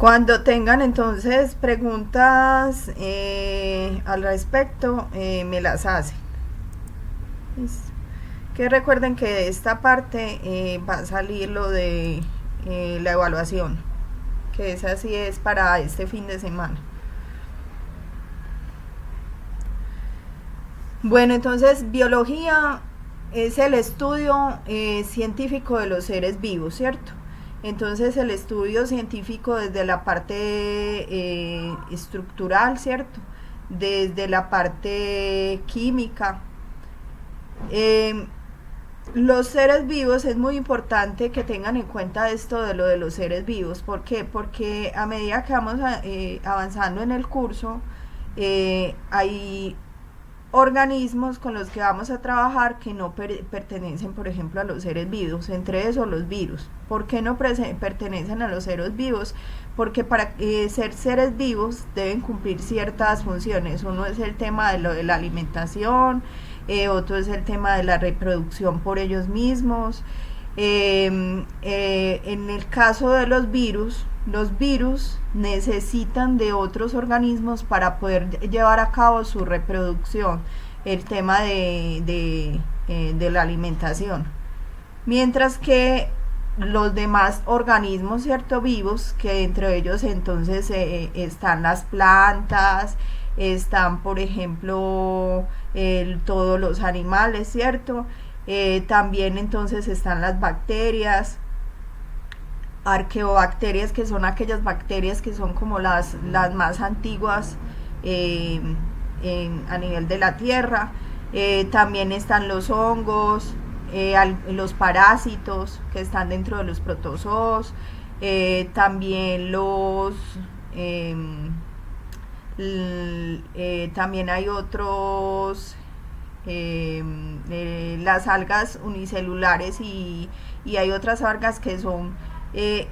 Cuando tengan entonces preguntas al respecto, me las hacen. Listo. Que recuerden que de esta parte va a salir lo de la evaluación, que esa sí es para este fin de semana. Bueno, entonces biología es el estudio científico de los seres vivos, ¿cierto? Entonces el estudio científico desde la parte estructural, ¿cierto? Desde la parte química. Los seres vivos, es muy importante que tengan en cuenta esto de lo de los seres vivos. ¿Por qué? Porque a medida que vamos avanzando en el curso, hay organismos con los que vamos a trabajar que no pertenecen, por ejemplo, a los seres vivos, entre esos los virus. ¿Por qué no pertenecen a los seres vivos? Porque para ser seres vivos deben cumplir ciertas funciones. Uno es el tema de lo de la alimentación, otro es el tema de la reproducción por ellos mismos. En el caso de los virus necesitan de otros organismos para poder llevar a cabo su reproducción, el tema de la alimentación. Mientras que los demás organismos, ¿cierto? Vivos, que entre ellos entonces están las plantas, están, por ejemplo, todos los animales, ¿cierto? También entonces están las bacterias, arqueobacterias, que son aquellas bacterias que son como las más antiguas a nivel de la tierra. También están los hongos, los parásitos que están dentro de los protozoos, también también hay otros, las algas unicelulares, y hay otras algas que son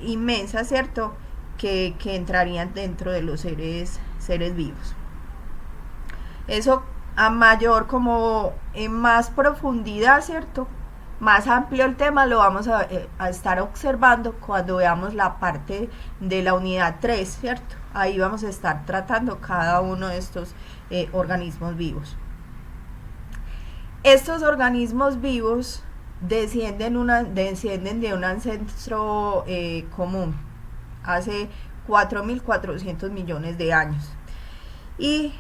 inmensas, ¿cierto? Que entrarían dentro de los seres vivos. Eso a mayor, como en más profundidad, ¿cierto? Más amplio el tema lo vamos a estar observando cuando veamos la parte de la unidad 3, ¿cierto? Ahí vamos a estar tratando cada uno de estos organismos vivos. Estos organismos vivos descienden de un ancestro común hace 4.400 millones de años, y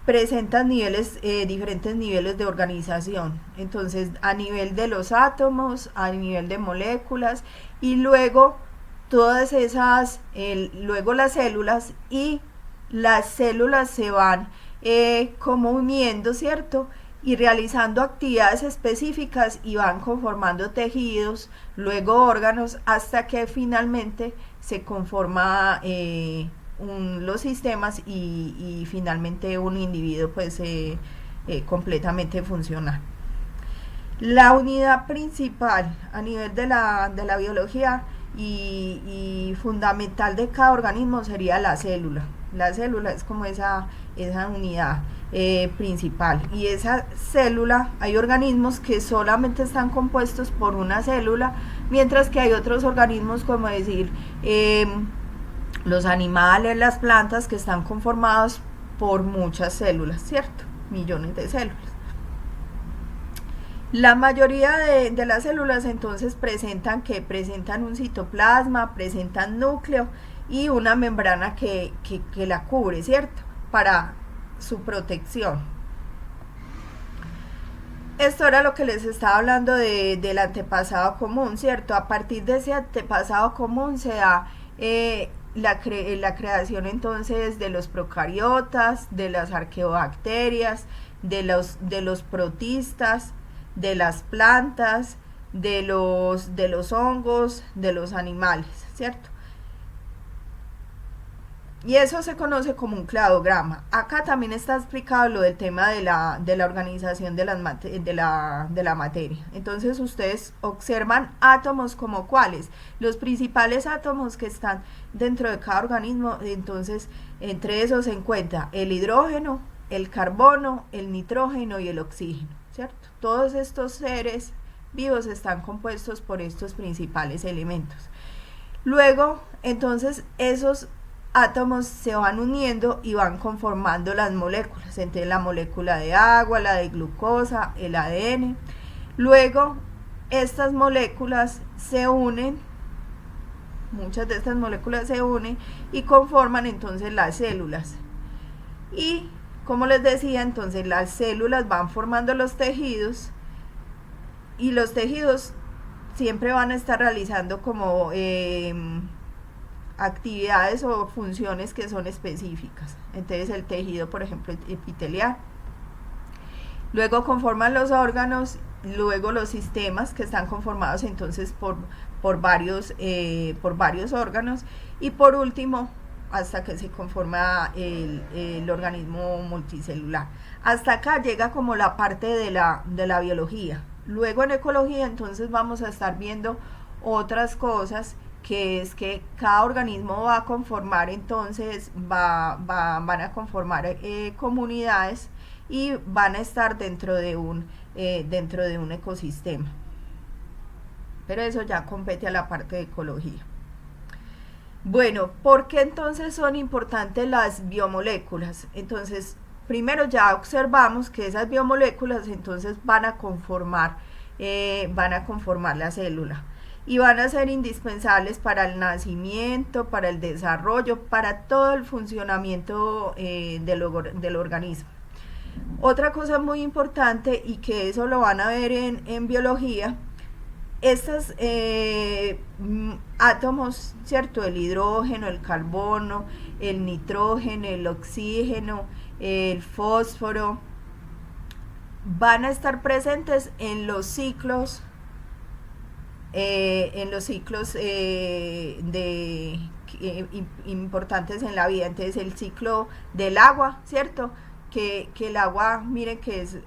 presentan diferentes niveles de organización. Entonces, a nivel de los átomos, a nivel de moléculas, y luego todas esas, luego las células, y las células se van como uniendo, ¿cierto? Y realizando actividades específicas, y van conformando tejidos, luego órganos, hasta que finalmente se conforma los sistemas, y finalmente un individuo pues completamente funcional. La unidad principal a nivel de la biología y fundamental de cada organismo sería la célula. La célula es como esa unidad principal, y esa célula, hay organismos que solamente están compuestos por una célula, mientras que hay otros organismos, como decir los animales, las plantas, que están conformados por muchas células, ¿cierto? Millones de células. La mayoría de las células entonces presentan un citoplasma, presentan núcleo y una membrana que la cubre, ¿cierto? Para su protección. Esto era lo que les estaba hablando del antepasado común, ¿cierto? A partir de ese antepasado común se da la creación entonces de los procariotas, de las arqueobacterias, de los protistas, de las plantas, de los hongos, de los animales, ¿cierto? Y eso se conoce como un cladograma. Acá también está explicado lo del tema de la organización de la materia. Entonces ustedes observan átomos como cuáles, los principales átomos que están dentro de cada organismo. Entonces entre esos se encuentra el hidrógeno, el carbono, el nitrógeno y el oxígeno, ¿cierto? Todos estos seres vivos están compuestos por estos principales elementos. Luego, entonces, esos átomos se van uniendo y van conformando las moléculas. Entonces, la molécula de agua, la de glucosa, el ADN. Luego, estas moléculas se unen, muchas de estas moléculas se unen y conforman entonces las células. Y, como les decía, entonces las células van formando los tejidos y los tejidos siempre van a estar realizando como actividades o funciones que son específicas. Entonces el tejido, por ejemplo, epitelial. Luego conforman los órganos, luego los sistemas que están conformados entonces por varios órganos y por último hasta que se conforma el organismo multicelular. Hasta acá llega como la parte de la biología. Luego en ecología entonces vamos a estar viendo otras cosas, que es que cada organismo va a conformar, entonces van a conformar comunidades y van a estar dentro de un ecosistema. Pero eso ya compete a la parte de ecología. Bueno, ¿por qué entonces son importantes las biomoléculas? Entonces, primero ya observamos que esas biomoléculas entonces van a conformar la célula y van a ser indispensables para el nacimiento, para el desarrollo, para todo el funcionamiento del organismo. Otra cosa muy importante, y que eso lo van a ver en biología, estos átomos, ¿cierto? El hidrógeno, el carbono, el nitrógeno, el oxígeno, el fósforo, van a estar presentes en los ciclos importantes en la vida. Entonces el ciclo del agua, ¿cierto? Que el agua, miren que es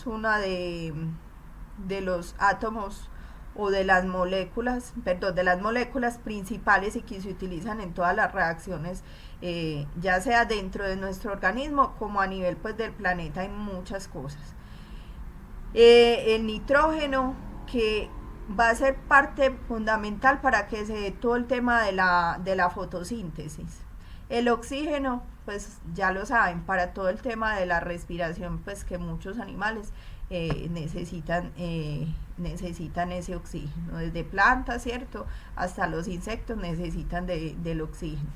una de los átomos o de las moléculas principales y que se utilizan en todas las reacciones, ya sea dentro de nuestro organismo como a nivel pues del planeta. Hay muchas cosas. El nitrógeno, que va a ser parte fundamental para que se dé todo el tema de la fotosíntesis. El oxígeno, pues ya lo saben, para todo el tema de la respiración, pues que muchos animales necesitan ese oxígeno, desde plantas, ¿cierto? Hasta los insectos necesitan del oxígeno.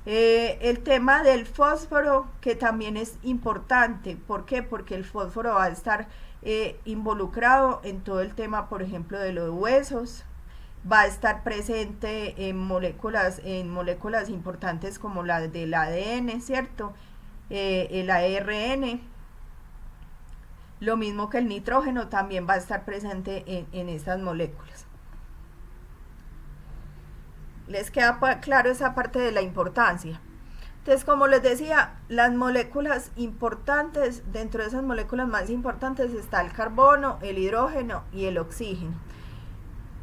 El tema del fósforo, que también es importante. ¿Por qué? Porque el fósforo va a estar involucrado en todo el tema, por ejemplo, de los huesos. Va a estar presente en moléculas importantes como la del ADN, ¿cierto? El ARN. Lo mismo que el nitrógeno también va a estar presente en estas moléculas. ¿Les queda claro esa parte de la importancia? Entonces, como les decía, las moléculas importantes, dentro de esas moléculas más importantes está el carbono, el hidrógeno y el oxígeno.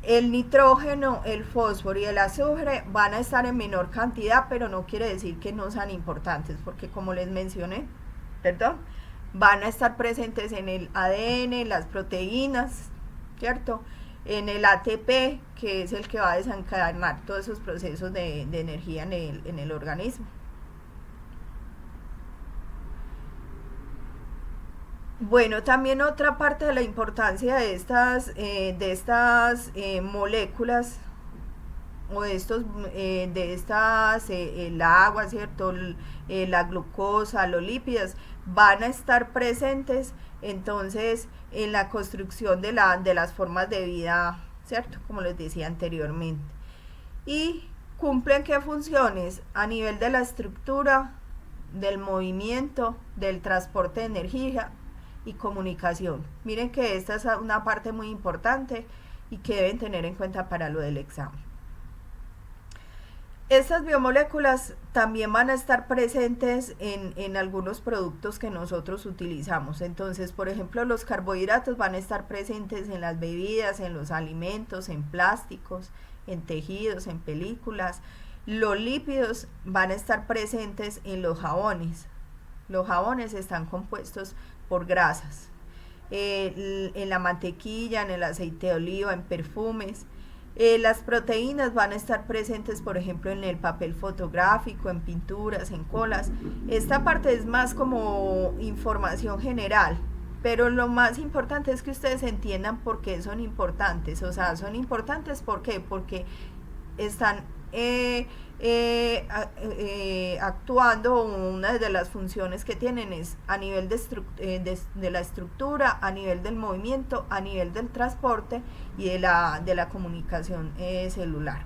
El nitrógeno, el fósforo y el azufre van a estar en menor cantidad, pero no quiere decir que no sean importantes, porque como les mencioné, van a estar presentes en el ADN, en las proteínas, ¿cierto? En el ATP, que es el que va a desencadenar todos esos procesos de energía en el organismo. Bueno, también otra parte de la importancia de estas moléculas o el agua, ¿cierto? La glucosa, los lípidos, van a estar presentes entonces en la construcción de las formas de vida, ¿cierto? Como les decía anteriormente. Y cumplen qué funciones a nivel de la estructura, del movimiento, del transporte de energía y comunicación. Miren que esta es una parte muy importante y que deben tener en cuenta para lo del examen. Estas biomoléculas también van a estar presentes en algunos productos que nosotros utilizamos. Entonces, por ejemplo, los carbohidratos van a estar presentes en las bebidas, en los alimentos, en plásticos, en tejidos, en películas. Los lípidos van a estar presentes en los jabones. Los jabones están compuestos por grasas. En la mantequilla, en el aceite de oliva, en perfumes. Las proteínas van a estar presentes, por ejemplo, en el papel fotográfico, en pinturas, en colas. Esta parte es más como información general, pero lo más importante es que ustedes entiendan por qué son importantes. O sea, son importantes ¿por qué? Porque están actuando, una de las funciones que tienen es a nivel de la estructura, a nivel del movimiento, a nivel del transporte y de la comunicación celular.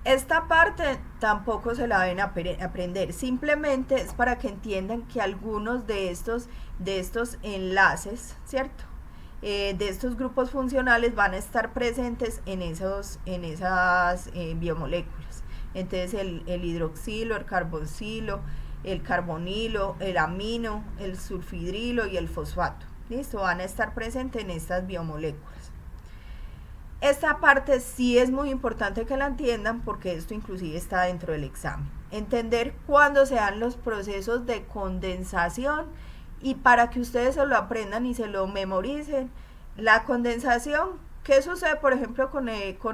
Esta parte tampoco se la deben aprender, simplemente es para que entiendan que algunos de estos enlaces, ¿cierto? De estos grupos funcionales van a estar presentes en esas biomoléculas. Entonces el hidroxilo, el carboxilo, el carbonilo, el amino, el sulfidrilo y el fosfato. ¿Listo? Van a estar presentes en estas biomoléculas. Esta parte sí es muy importante que la entiendan porque esto inclusive está dentro del examen. Entender cuándo se dan los procesos de condensación y para que ustedes se lo aprendan y se lo memoricen. La condensación, ¿qué sucede por ejemplo con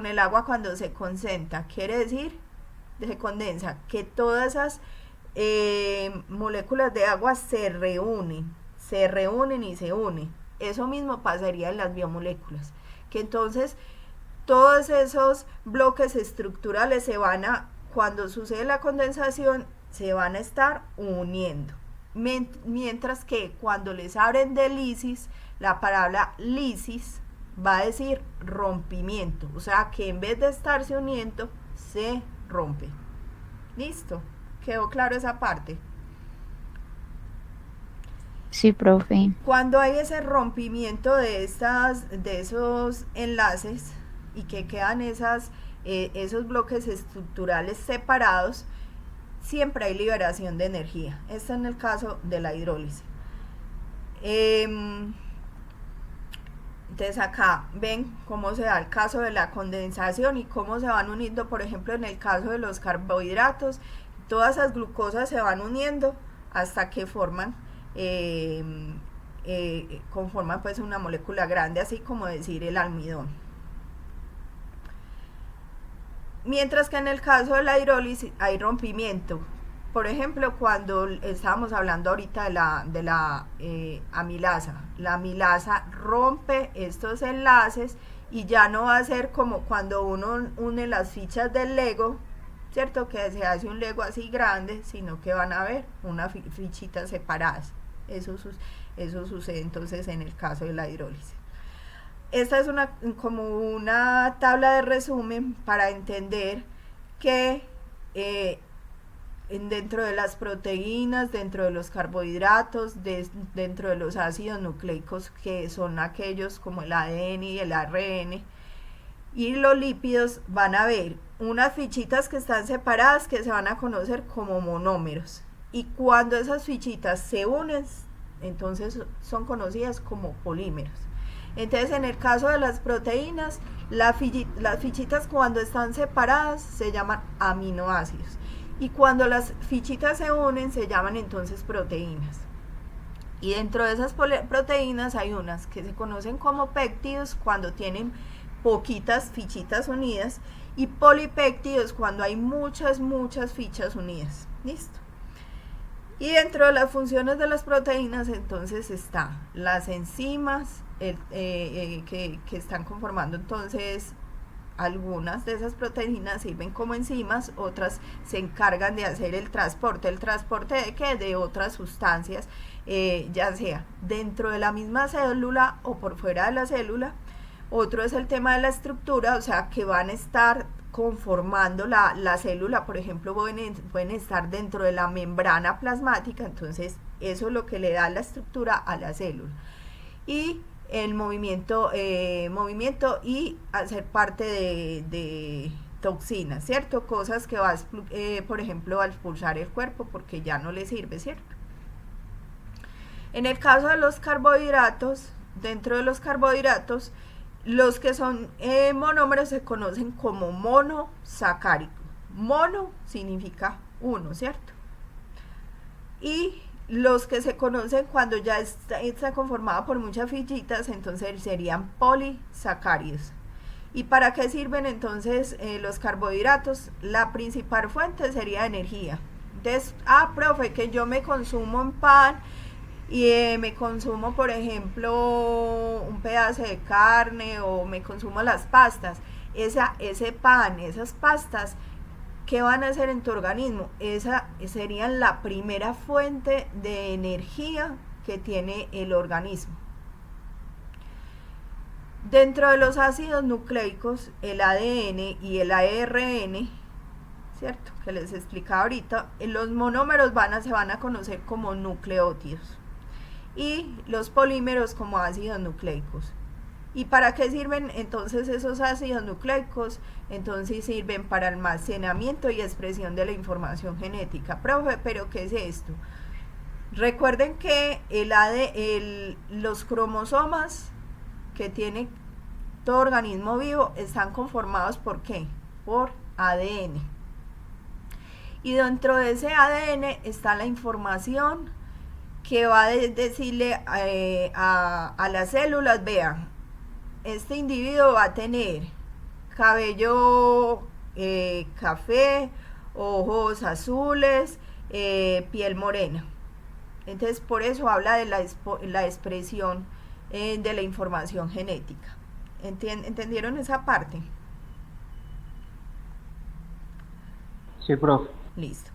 el agua cuando se concentra? Quiere decir, se condensa, que todas esas moléculas de agua se reúnen y se unen. Eso mismo pasaría en las biomoléculas, que entonces todos esos bloques estructurales cuando sucede la condensación, se van a estar uniendo. Mientras que cuando les abren de lisis, la palabra lisis va a decir rompimiento, o sea que en vez de estarse uniendo, se rompe. ¿Listo? ¿Quedó claro esa parte? Sí, profe. Cuando hay ese rompimiento de esos enlaces y que quedan esos bloques estructurales separados, siempre hay liberación de energía. Esto en el caso de la hidrólisis. Entonces acá ven cómo se da el caso de la condensación y cómo se van uniendo, por ejemplo, en el caso de los carbohidratos, todas esas glucosas se van uniendo hasta que conforman pues una molécula grande, así como decir el almidón. Mientras que en el caso de la hidrólisis hay rompimiento. Por ejemplo, cuando estábamos hablando ahorita de la amilasa, la amilasa rompe estos enlaces y ya no va a ser como cuando uno une las fichas del Lego, ¿cierto? Que se hace un Lego así grande, sino que van a ver unas fichitas separadas. Eso sucede entonces en el caso de la hidrólisis. Esta es como una tabla de resumen para entender que dentro de las proteínas, dentro de los carbohidratos, dentro de los ácidos nucleicos, que son aquellos como el ADN y el ARN, y los lípidos, van a ver unas fichitas que están separadas que se van a conocer como monómeros. Y cuando esas fichitas se unen, entonces son conocidas como polímeros. Entonces, en el caso de las proteínas, las fichitas cuando están separadas se llaman aminoácidos. Y cuando las fichitas se unen, se llaman entonces proteínas. Y dentro de esas proteínas hay unas que se conocen como péptidos cuando tienen poquitas fichitas unidas y polipéptidos cuando hay muchas fichas unidas. ¿Listo? Y dentro de las funciones de las proteínas entonces están las enzimas que están conformando entonces algunas de esas proteínas sirven como enzimas, otras se encargan de hacer el transporte de qué, de otras sustancias, ya sea dentro de la misma célula o por fuera de la célula. Otro es el tema de la estructura, o sea que van a estar conformando la célula, por ejemplo pueden estar dentro de la membrana plasmática, entonces eso es lo que le da la estructura a la célula. Y el movimiento y hacer parte de toxinas, ¿cierto? Cosas que por ejemplo, a expulsar el cuerpo porque ya no le sirve, ¿cierto? En el caso de los carbohidratos, dentro de los carbohidratos, los que son monómeros se conocen como monosacáridos. Mono significa uno, ¿cierto? Y los que se conocen cuando ya está conformado por muchas fichitas, entonces serían polisacáridos. ¿Y para qué sirven entonces los carbohidratos? La principal fuente sería energía. Entonces, profe, que yo me consumo un pan y me consumo, por ejemplo, un pedazo de carne o me consumo las pastas. Ese pan, esas pastas, ¿qué van a hacer en tu organismo? Esa serían la primera fuente de energía que tiene el organismo. Dentro de los ácidos nucleicos, el ADN y el ARN, ¿cierto? Que les explicaba ahorita, los monómeros se van a conocer como nucleótidos y los polímeros como ácidos nucleicos. ¿Y para qué sirven entonces esos ácidos nucleicos? Entonces sirven para almacenamiento y expresión de la información genética. Profe, ¿pero qué es esto? Recuerden que los cromosomas que tiene todo organismo vivo están conformados ¿por qué? Por ADN. Y dentro de ese ADN está la información que va a decirle a las células, vean, este individuo va a tener cabello café, ojos azules, piel morena. Entonces por eso habla de la expresión de la información genética. ¿Entendieron esa parte? Sí, profe. Listo.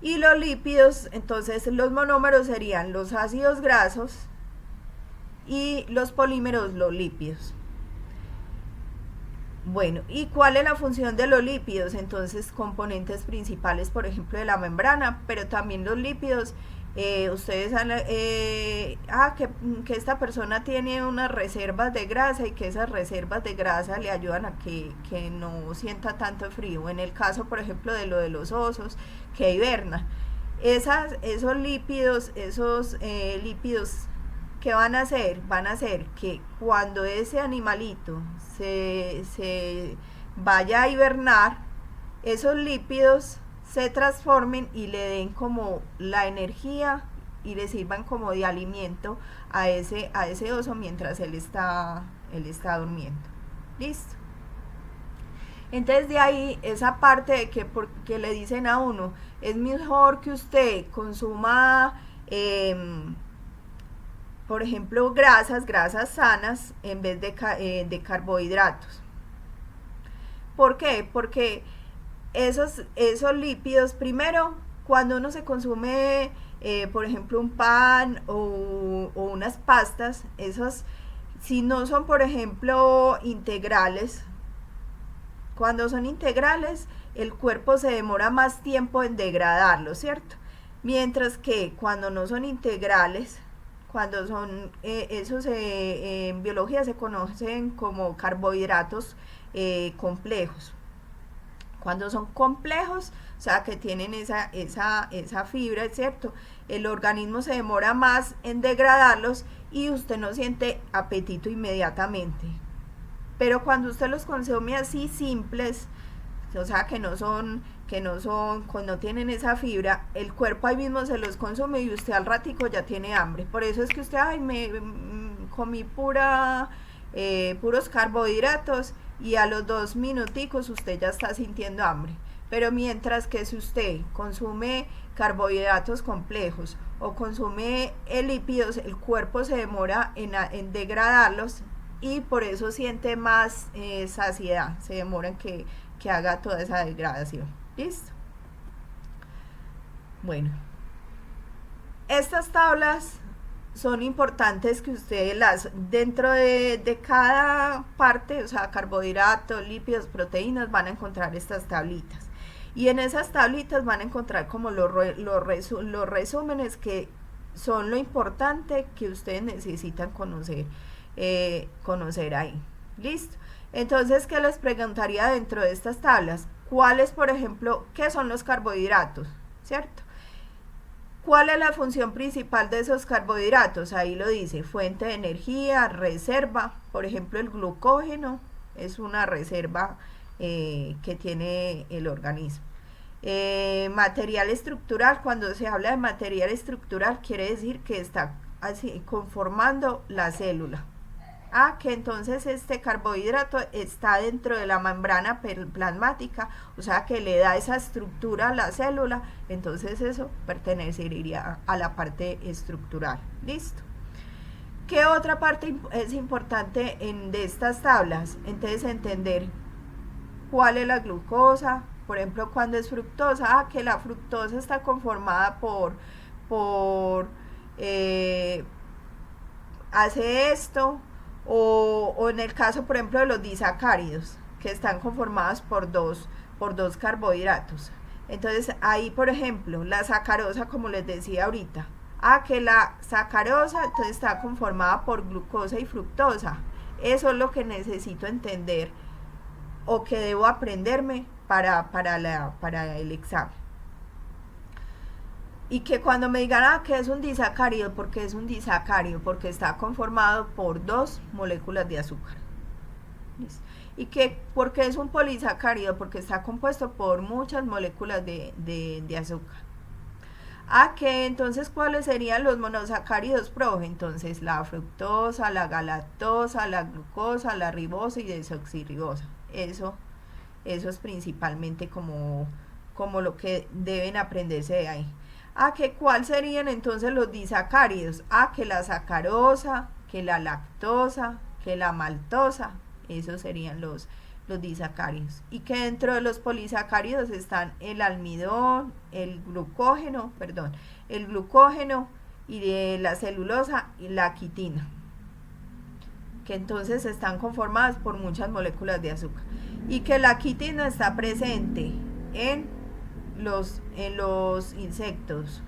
Y los lípidos, entonces los monómeros serían los ácidos grasos y los polímeros los lípidos. Bueno, ¿y cuál es la función de los lípidos? Entonces, componentes principales, por ejemplo, de la membrana, pero también los lípidos. Ustedes saben que esta persona tiene unas reservas de grasa y que esas reservas de grasa le ayudan a que no sienta tanto frío. En el caso, por ejemplo, de lo de los osos que hibernan, esos lípidos, ¿qué van a hacer? Van a hacer que cuando ese animalito se vaya a hibernar, esos lípidos se transformen y le den como la energía y le sirvan como de alimento a ese oso mientras él está durmiendo. ¿Listo? Entonces de ahí esa parte de que porque le dicen a uno, es mejor que usted consuma por ejemplo grasas sanas en vez de carbohidratos. ¿Por qué? Porque esos lípidos, primero, cuando uno se consume, por ejemplo, un pan o unas pastas, esos, si no son, por ejemplo, integrales, cuando son integrales, el cuerpo se demora más tiempo en degradarlo, ¿cierto? Mientras que cuando no son integrales, cuando son, en biología se conocen como carbohidratos complejos. Cuando son complejos, o sea que tienen esa fibra, ¿cierto? El organismo se demora más en degradarlos y usted no siente apetito inmediatamente. Pero cuando usted los consume así simples, o sea que no tienen esa fibra, el cuerpo ahí mismo se los consume y usted al ratico ya tiene hambre. Por eso es que usted, me comí puros carbohidratos y a los 2 minuticos usted ya está sintiendo hambre. Pero mientras que si usted consume carbohidratos complejos o consume lípidos, el cuerpo se demora en degradarlos y por eso siente más saciedad, se demora en que haga toda esa degradación. ¿Listo? Bueno, estas tablas son importantes que ustedes dentro de cada parte, o sea, carbohidratos, lípidos, proteínas, van a encontrar estas tablitas. Y en esas tablitas van a encontrar como los resúmenes que son lo importante que ustedes necesitan conocer ahí. ¿Listo? Entonces, ¿qué les preguntaría dentro de estas tablas? ¿Cuáles, por ejemplo, qué son los carbohidratos? ¿Cierto? ¿Cuál es la función principal de esos carbohidratos? Ahí lo dice, fuente de energía, reserva. Por ejemplo, el glucógeno es una reserva que tiene el organismo. Material estructural, cuando se habla de material estructural, quiere decir que está así conformando la célula. Que entonces este carbohidrato está dentro de la membrana plasmática, o sea que le da esa estructura a la célula, entonces eso pertenecería a la parte estructural. Listo. ¿Qué otra parte es importante de estas tablas? Entonces entender cuál es la glucosa, por ejemplo, cuando es fructosa, que la fructosa está conformada por hace esto, o en el caso, por ejemplo, de los disacáridos, que están conformados por dos carbohidratos. Entonces, ahí, por ejemplo, la sacarosa, como les decía ahorita, que la sacarosa entonces está conformada por glucosa y fructosa. Eso es lo que necesito entender o que debo aprenderme para el examen. Y que cuando me digan que es un disacárido, porque es un disacárido, porque está conformado por 2 moléculas de azúcar. Y que porque es un polisacárido, porque está compuesto por muchas moléculas de azúcar. Que entonces, ¿cuáles serían los monosacáridos, profe? Entonces, la fructosa, la galactosa, la glucosa, la ribosa y desoxirribosa. Eso es principalmente como lo que deben aprenderse de ahí. Que ¿cuál serían entonces los disacáridos? Que la sacarosa, que la lactosa, que la maltosa. Esos serían los disacáridos. Y que dentro de los polisacáridos están el almidón, el glucógeno y de la celulosa y la quitina, que entonces están conformadas por muchas moléculas de azúcar. Y que la quitina está presente en los insectos,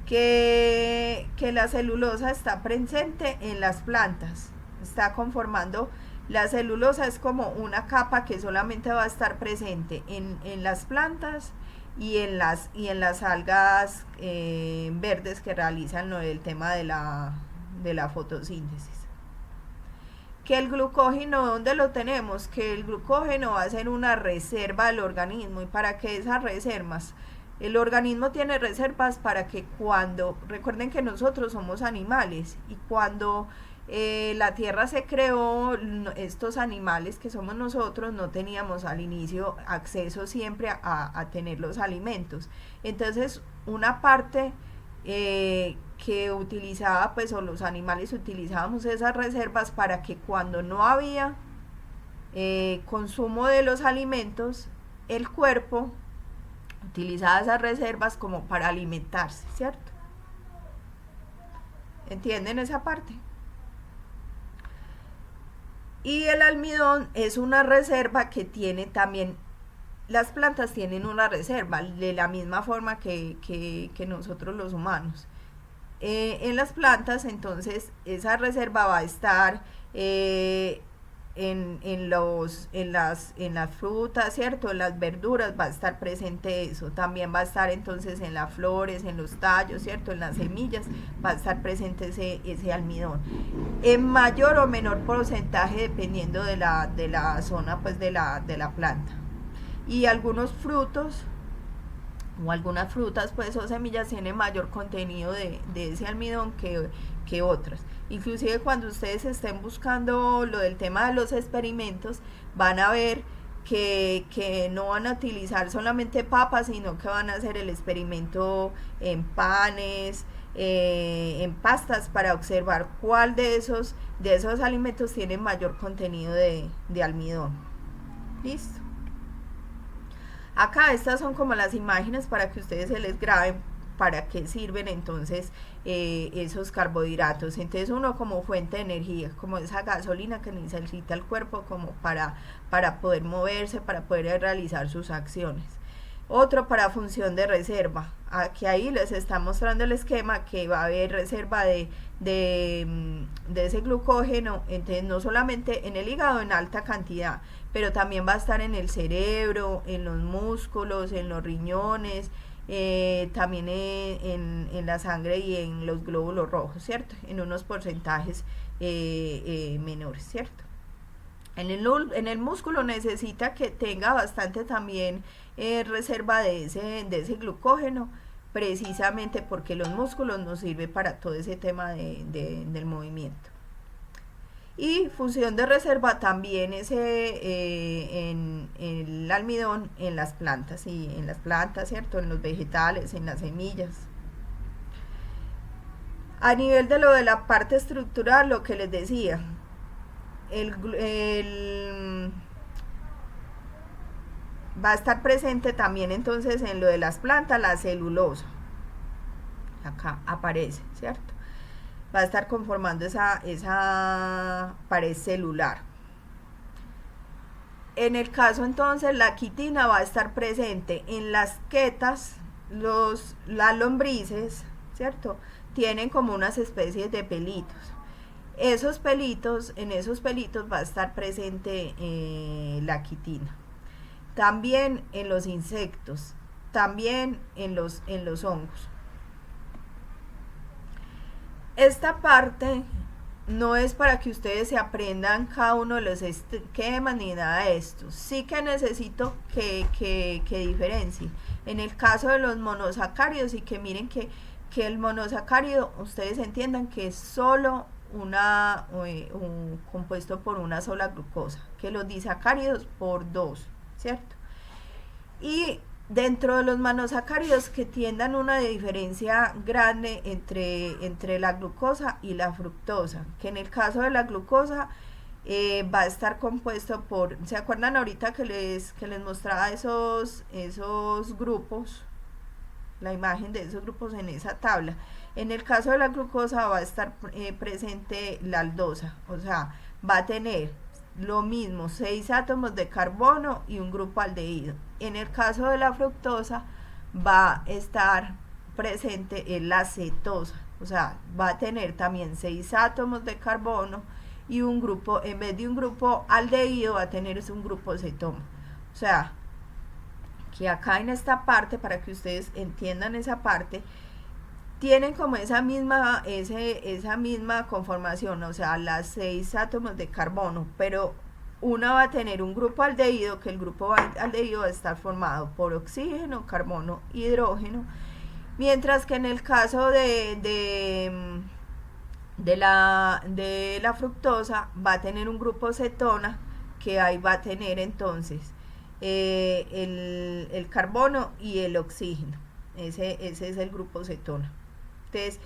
que la celulosa está presente en las plantas, está conformando. La celulosa es como una capa que solamente va a estar presente en las plantas y en las algas verdes que realizan el tema de la fotosíntesis. Que el glucógeno, ¿dónde lo tenemos? Que el glucógeno va a ser una reserva del organismo. ¿Y para qué esas reservas? El organismo tiene reservas para que recuerden que nosotros somos animales, y cuando la tierra se creó, estos animales que somos nosotros no teníamos al inicio acceso siempre a tener los alimentos. Entonces, una parte que utilizaba, pues, o los animales utilizábamos esas reservas para que cuando no había consumo de los alimentos, el cuerpo utilizaba esas reservas como para alimentarse, ¿cierto? ¿Entienden esa parte? Y el almidón es una reserva que tiene también, las plantas tienen una reserva de la misma forma que nosotros los humanos. En las plantas, entonces, esa reserva va a estar en las frutas, ¿cierto? En las verduras va a estar presente eso. También va a estar entonces en las flores, en los tallos, ¿cierto? En las semillas va a estar presente ese almidón. En mayor o menor porcentaje dependiendo de la zona, pues, de la planta. Y algunos frutos o algunas frutas, pues, o semillas tienen mayor contenido de ese almidón que otras. Inclusive cuando ustedes estén buscando lo del tema de los experimentos, van a ver que no van a utilizar solamente papas, sino que van a hacer el experimento en panes, en pastas, para observar cuál de esos alimentos tiene mayor contenido de almidón. Listo. Acá estas son como las imágenes para que ustedes se les graben para qué sirven entonces esos carbohidratos. Entonces, uno como fuente de energía, como esa gasolina que necesita el cuerpo como para poder moverse, para poder realizar sus acciones. Otro para función de reserva. Aquí ahí les está mostrando el esquema que va a haber reserva de ese glucógeno, entonces no solamente en el hígado en alta cantidad, pero también va a estar en el cerebro, en los músculos, en los riñones, también en la sangre y en los glóbulos rojos, ¿cierto? En unos porcentajes menores, ¿cierto? En el músculo necesita que tenga bastante también reserva de ese glucógeno, precisamente porque los músculos nos sirven para todo ese tema del movimiento. Y función de reserva también es en el almidón en las plantas, y en las plantas, ¿cierto? En los vegetales, en las semillas. A nivel de lo de la parte estructural, lo que les decía, va a estar presente también entonces en lo de las plantas la celulosa. Acá aparece, ¿cierto? Va a estar conformando esa pared celular. En el caso entonces la quitina va a estar presente en las quetas, las lombrices, ¿cierto? Tienen como unas especies de pelitos. En esos pelitos va a estar presente la quitina. También en los insectos, también en los hongos. Esta parte no es para que ustedes se aprendan cada uno de los esquemas ni nada de esto. Sí que necesito que diferencien. En el caso de los monosacáridos, y que miren que el monosacárido, ustedes entiendan que es solo un compuesto por una sola glucosa, que los disacáridos por dos, ¿cierto? Y dentro de los monosacáridos que tiendan una diferencia grande entre la glucosa y la fructosa, que en el caso de la glucosa va a estar compuesto por, ¿se acuerdan ahorita que les mostraba esos grupos? La imagen de esos grupos en esa tabla. En el caso de la glucosa va a estar presente la aldosa, o sea, va a tener lo mismo, 6 átomos de carbono y un grupo aldehído. En el caso de la fructosa va a estar presente la cetosa, o sea, va a tener también 6 átomos de carbono y un grupo, en vez de un grupo aldehído, va a tener un grupo cetona. O sea, que acá en esta parte, para que ustedes entiendan esa parte, tienen como esa misma conformación, o sea, las 6 átomos de carbono, pero una va a tener un grupo aldehído, que el grupo aldehído va a estar formado por oxígeno, carbono, hidrógeno, mientras que en el caso de la fructosa va a tener un grupo cetona, que ahí va a tener entonces el carbono y el oxígeno. Ese es el grupo cetona. Entonces,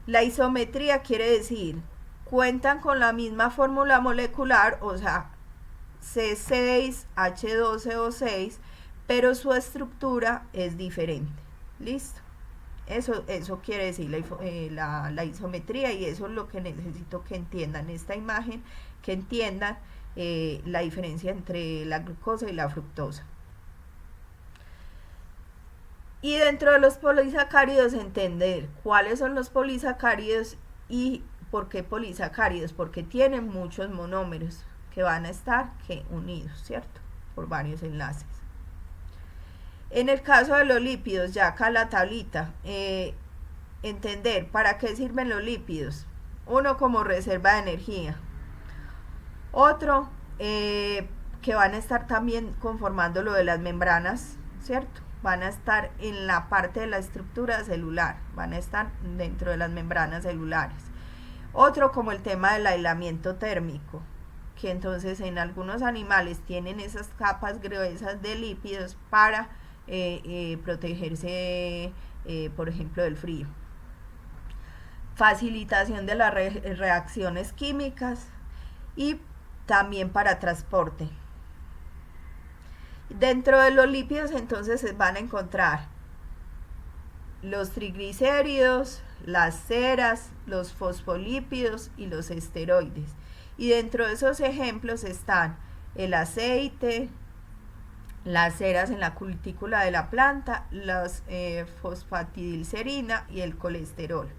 la isometría quiere decir, cuentan con la misma fórmula molecular, o sea, C6H12O6, pero su estructura es diferente. ¿Listo? Eso quiere decir la isometría, y eso es lo que necesito que entiendan esta imagen, que entiendan la diferencia entre la glucosa y la fructosa. Y dentro de los polisacáridos, entender cuáles son los polisacáridos y por qué polisacáridos, porque tienen muchos monómeros que van a estar unidos, ¿cierto? Por varios enlaces. En el caso de los lípidos, ya acá la tablita, entender para qué sirven los lípidos. Uno, como reserva de energía. Otro, que van a estar también conformando lo de las membranas, ¿cierto? Van a estar en la parte de la estructura celular, van a estar dentro de las membranas celulares. Otro, como el tema del aislamiento térmico, que entonces en algunos animales tienen esas capas gruesas de lípidos para protegerse, por ejemplo, del frío. Facilitación de las reacciones químicas y también para transporte. Dentro de los lípidos entonces se van a encontrar los triglicéridos, las ceras, los fosfolípidos y los esteroides. Y dentro de esos ejemplos están el aceite, las ceras en la cutícula de la planta, la fosfatidilcerina y el colesterol.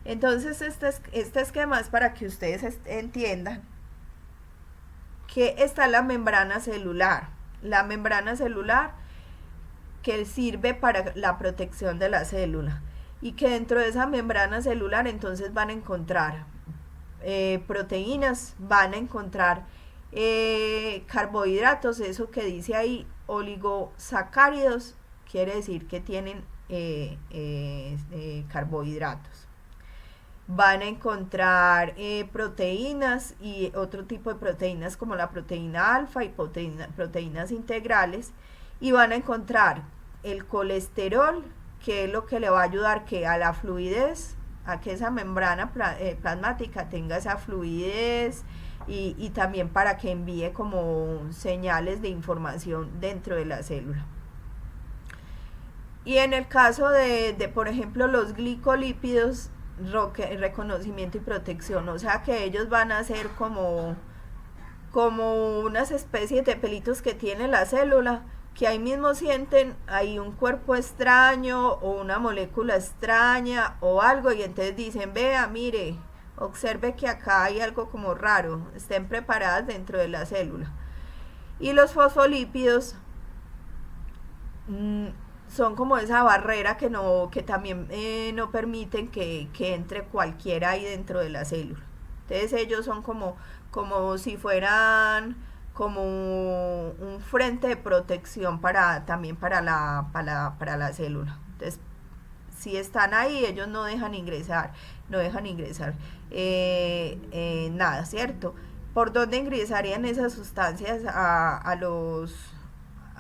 Entonces este esquema es para que ustedes entiendan que está la membrana celular. La membrana celular que sirve para la protección de la célula, y que dentro de esa membrana celular entonces van a encontrar proteínas, van a encontrar carbohidratos, eso que dice ahí oligosacáridos, quiere decir que tienen carbohidratos. van a encontrar proteínas y otro tipo de proteínas como la proteína alfa y proteínas integrales, y van a encontrar el colesterol, que es lo que le va a ayudar que a la fluidez, a que esa membrana plasmática tenga esa fluidez, y también para que envíe como señales de información dentro de la célula. Y en el caso de por ejemplo, los glicolípidos, reconocimiento y protección, o sea que ellos van a ser como unas especies de pelitos que tiene la célula, que ahí mismo sienten ahí un cuerpo extraño o una molécula extraña o algo, y entonces dicen, vea, mire, observe que acá hay algo como raro, estén preparadas dentro de la célula. Y los fosfolípidos son como esa barrera que también no permiten que entre cualquiera ahí dentro de la célula. Entonces ellos son como si fueran como un frente de protección también para la célula. Entonces, si están ahí, ellos no dejan ingresar nada, ¿cierto? ¿Por dónde ingresarían esas sustancias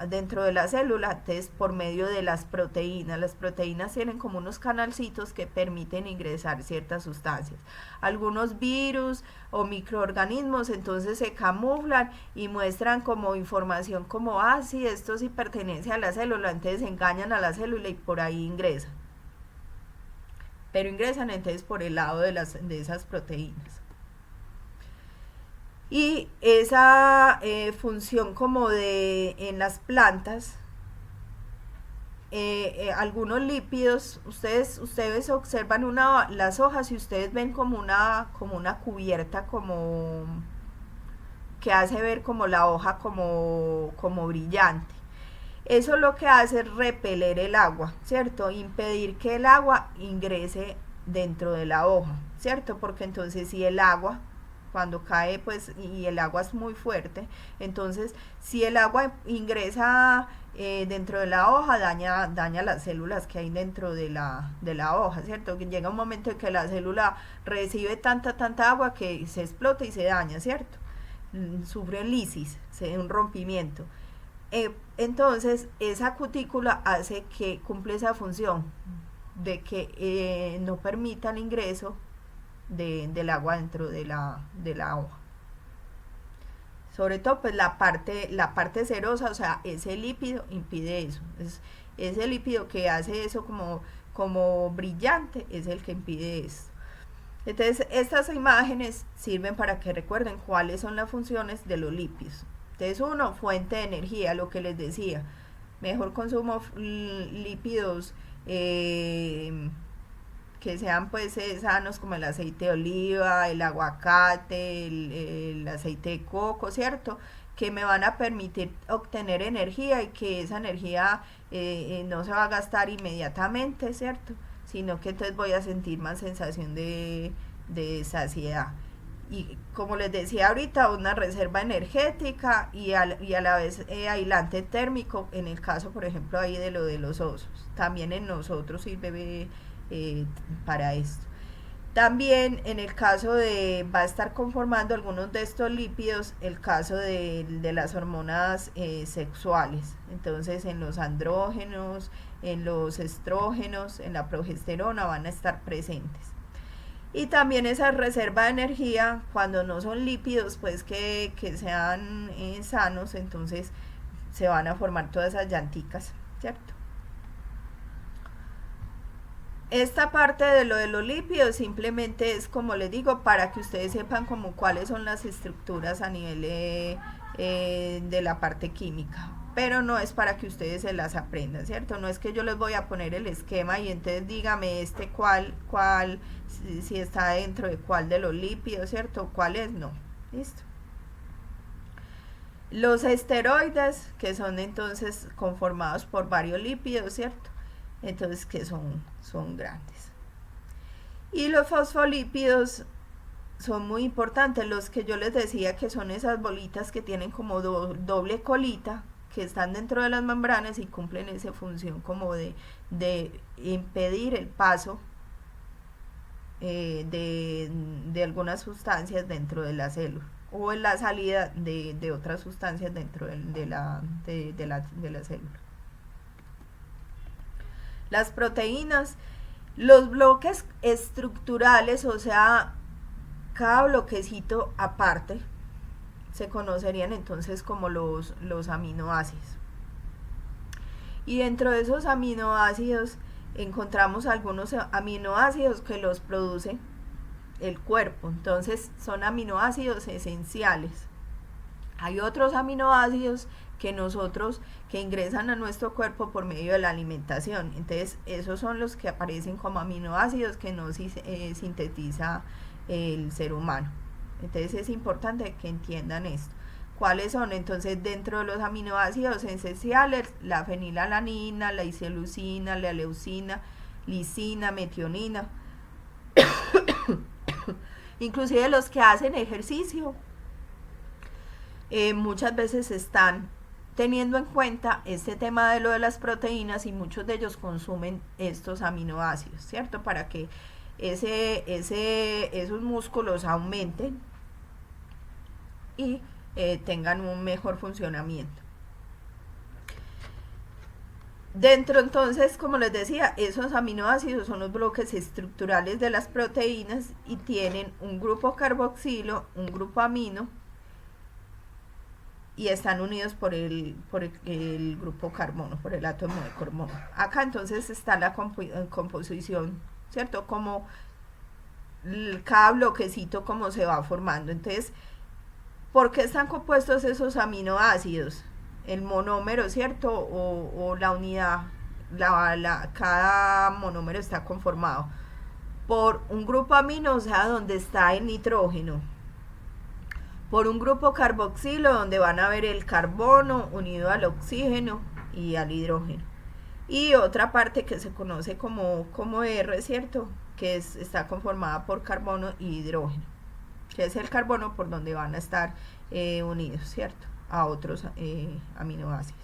dentro de la célula? Entonces, por medio de las proteínas. Las proteínas tienen como unos canalcitos que permiten ingresar ciertas sustancias. Algunos virus o microorganismos entonces se camuflan y muestran como información como, sí, esto sí pertenece a la célula, entonces engañan a la célula y por ahí ingresan. Pero ingresan entonces por el lado de esas proteínas. Y esa función como en las plantas, algunos lípidos, ustedes observan las hojas y ustedes ven como una cubierta que hace ver como la hoja como brillante. Eso lo que hace es repeler el agua, ¿cierto? Impedir que el agua ingrese dentro de la hoja, ¿cierto? Porque entonces si el agua, cuando cae, pues, y el agua es muy fuerte, entonces si el agua ingresa dentro de la hoja, daña las células que hay dentro de la hoja, ¿cierto? Que llega un momento en que la célula recibe tanta agua que se explota y se daña, ¿cierto? Sufre lisis, un rompimiento. Entonces esa cutícula hace que cumple esa función de que no permita el ingreso del agua dentro de la hoja. Sobre todo pues la parte cerosa, o sea, ese lípido impide eso. Ese lípido que hace eso como brillante es el que impide esto. Entonces estas imágenes sirven para que recuerden cuáles son las funciones de los lípidos. Entonces, uno, fuente de energía, lo que les decía, mejor consumo lípidos que sean pues sanos, como el aceite de oliva, el aguacate, el aceite de coco, ¿cierto? Que me van a permitir obtener energía y que esa energía no se va a gastar inmediatamente, ¿cierto? Sino que entonces voy a sentir más sensación de saciedad. Y como les decía ahorita, una reserva energética y a la vez aislante térmico, en el caso por ejemplo ahí de los osos. También en nosotros sirve para esto. También en el caso va a estar conformando algunos de estos lípidos el caso de las hormonas sexuales. Entonces en los andrógenos, en los estrógenos, en la progesterona van a estar presentes. Y también esa reserva de energía, cuando no son lípidos pues que sean sanos, entonces se van a formar todas esas llanticas, ¿cierto? Esta parte de los lípidos simplemente es, como les digo, para que ustedes sepan como cuáles son las estructuras a nivel de la parte química, pero no es para que ustedes se las aprendan, ¿cierto? No es que yo les voy a poner el esquema y entonces dígame cuál si está dentro de cuál de los lípidos, ¿cierto? ¿Cuál es? No. Listo. Los esteroides, que son entonces conformados por varios lípidos, ¿cierto? Entonces que son grandes. Y los fosfolípidos son muy importantes, los que yo les decía que son esas bolitas que tienen como doble colita, que están dentro de las membranas y cumplen esa función como de impedir el paso de algunas sustancias dentro de la célula o en la salida de otras sustancias dentro de la célula. Las proteínas, los bloques estructurales, o sea, cada bloquecito aparte, se conocerían entonces como los aminoácidos. Y dentro de esos aminoácidos encontramos algunos aminoácidos que los produce el cuerpo, entonces son aminoácidos esenciales. Hay otros aminoácidos que ingresan a nuestro cuerpo por medio de la alimentación, entonces esos son los que aparecen como aminoácidos que no sintetiza el ser humano. Entonces es importante que entiendan esto. ¿Cuáles son? Entonces, dentro de los aminoácidos esenciales, la fenilalanina, la isoleucina, la leucina, lisina, metionina. Inclusive los que hacen ejercicio muchas veces están teniendo en cuenta este tema de lo de las proteínas y muchos de ellos consumen estos aminoácidos, ¿cierto? Para que esos músculos aumenten y tengan un mejor funcionamiento. Dentro entonces, como les decía, esos aminoácidos son los bloques estructurales de las proteínas y tienen un grupo carboxilo, un grupo amino y están unidos por el grupo carbono, por el átomo de carbono. Acá entonces está la composición, ¿cierto? Como cada bloquecito como se va formando. Entonces, ¿por qué están compuestos esos aminoácidos? El monómero, ¿cierto? O la unidad, cada monómero está conformado por un grupo amino, o sea, donde está el nitrógeno, por un grupo carboxilo, donde van a ver el carbono unido al oxígeno y al hidrógeno, y otra parte que se conoce como R, ¿cierto? Que está conformada por carbono y hidrógeno, que es el carbono por donde van a estar unidos, ¿cierto? A otros aminoácidos.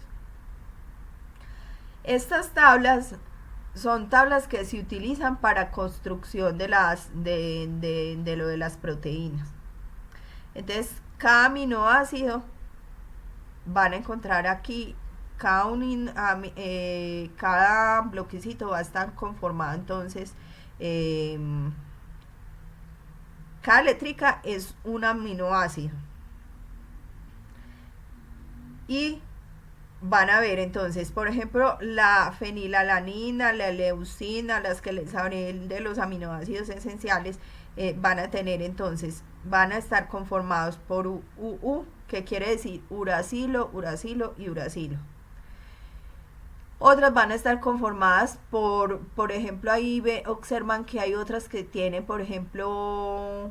Estas tablas son tablas que se utilizan para construcción de lo de las proteínas. Entonces, cada aminoácido van a encontrar aquí, cada bloquecito va a estar conformado, entonces, cada letrica es un aminoácido. Y van a ver entonces, por ejemplo, la fenilalanina, la leucina, las que les hablé de los aminoácidos esenciales, van a tener entonces, van a estar conformados por UU, que quiere decir uracilo, uracilo y uracilo. Otras van a estar conformadas por ejemplo, ahí observan que hay otras que tienen, por ejemplo,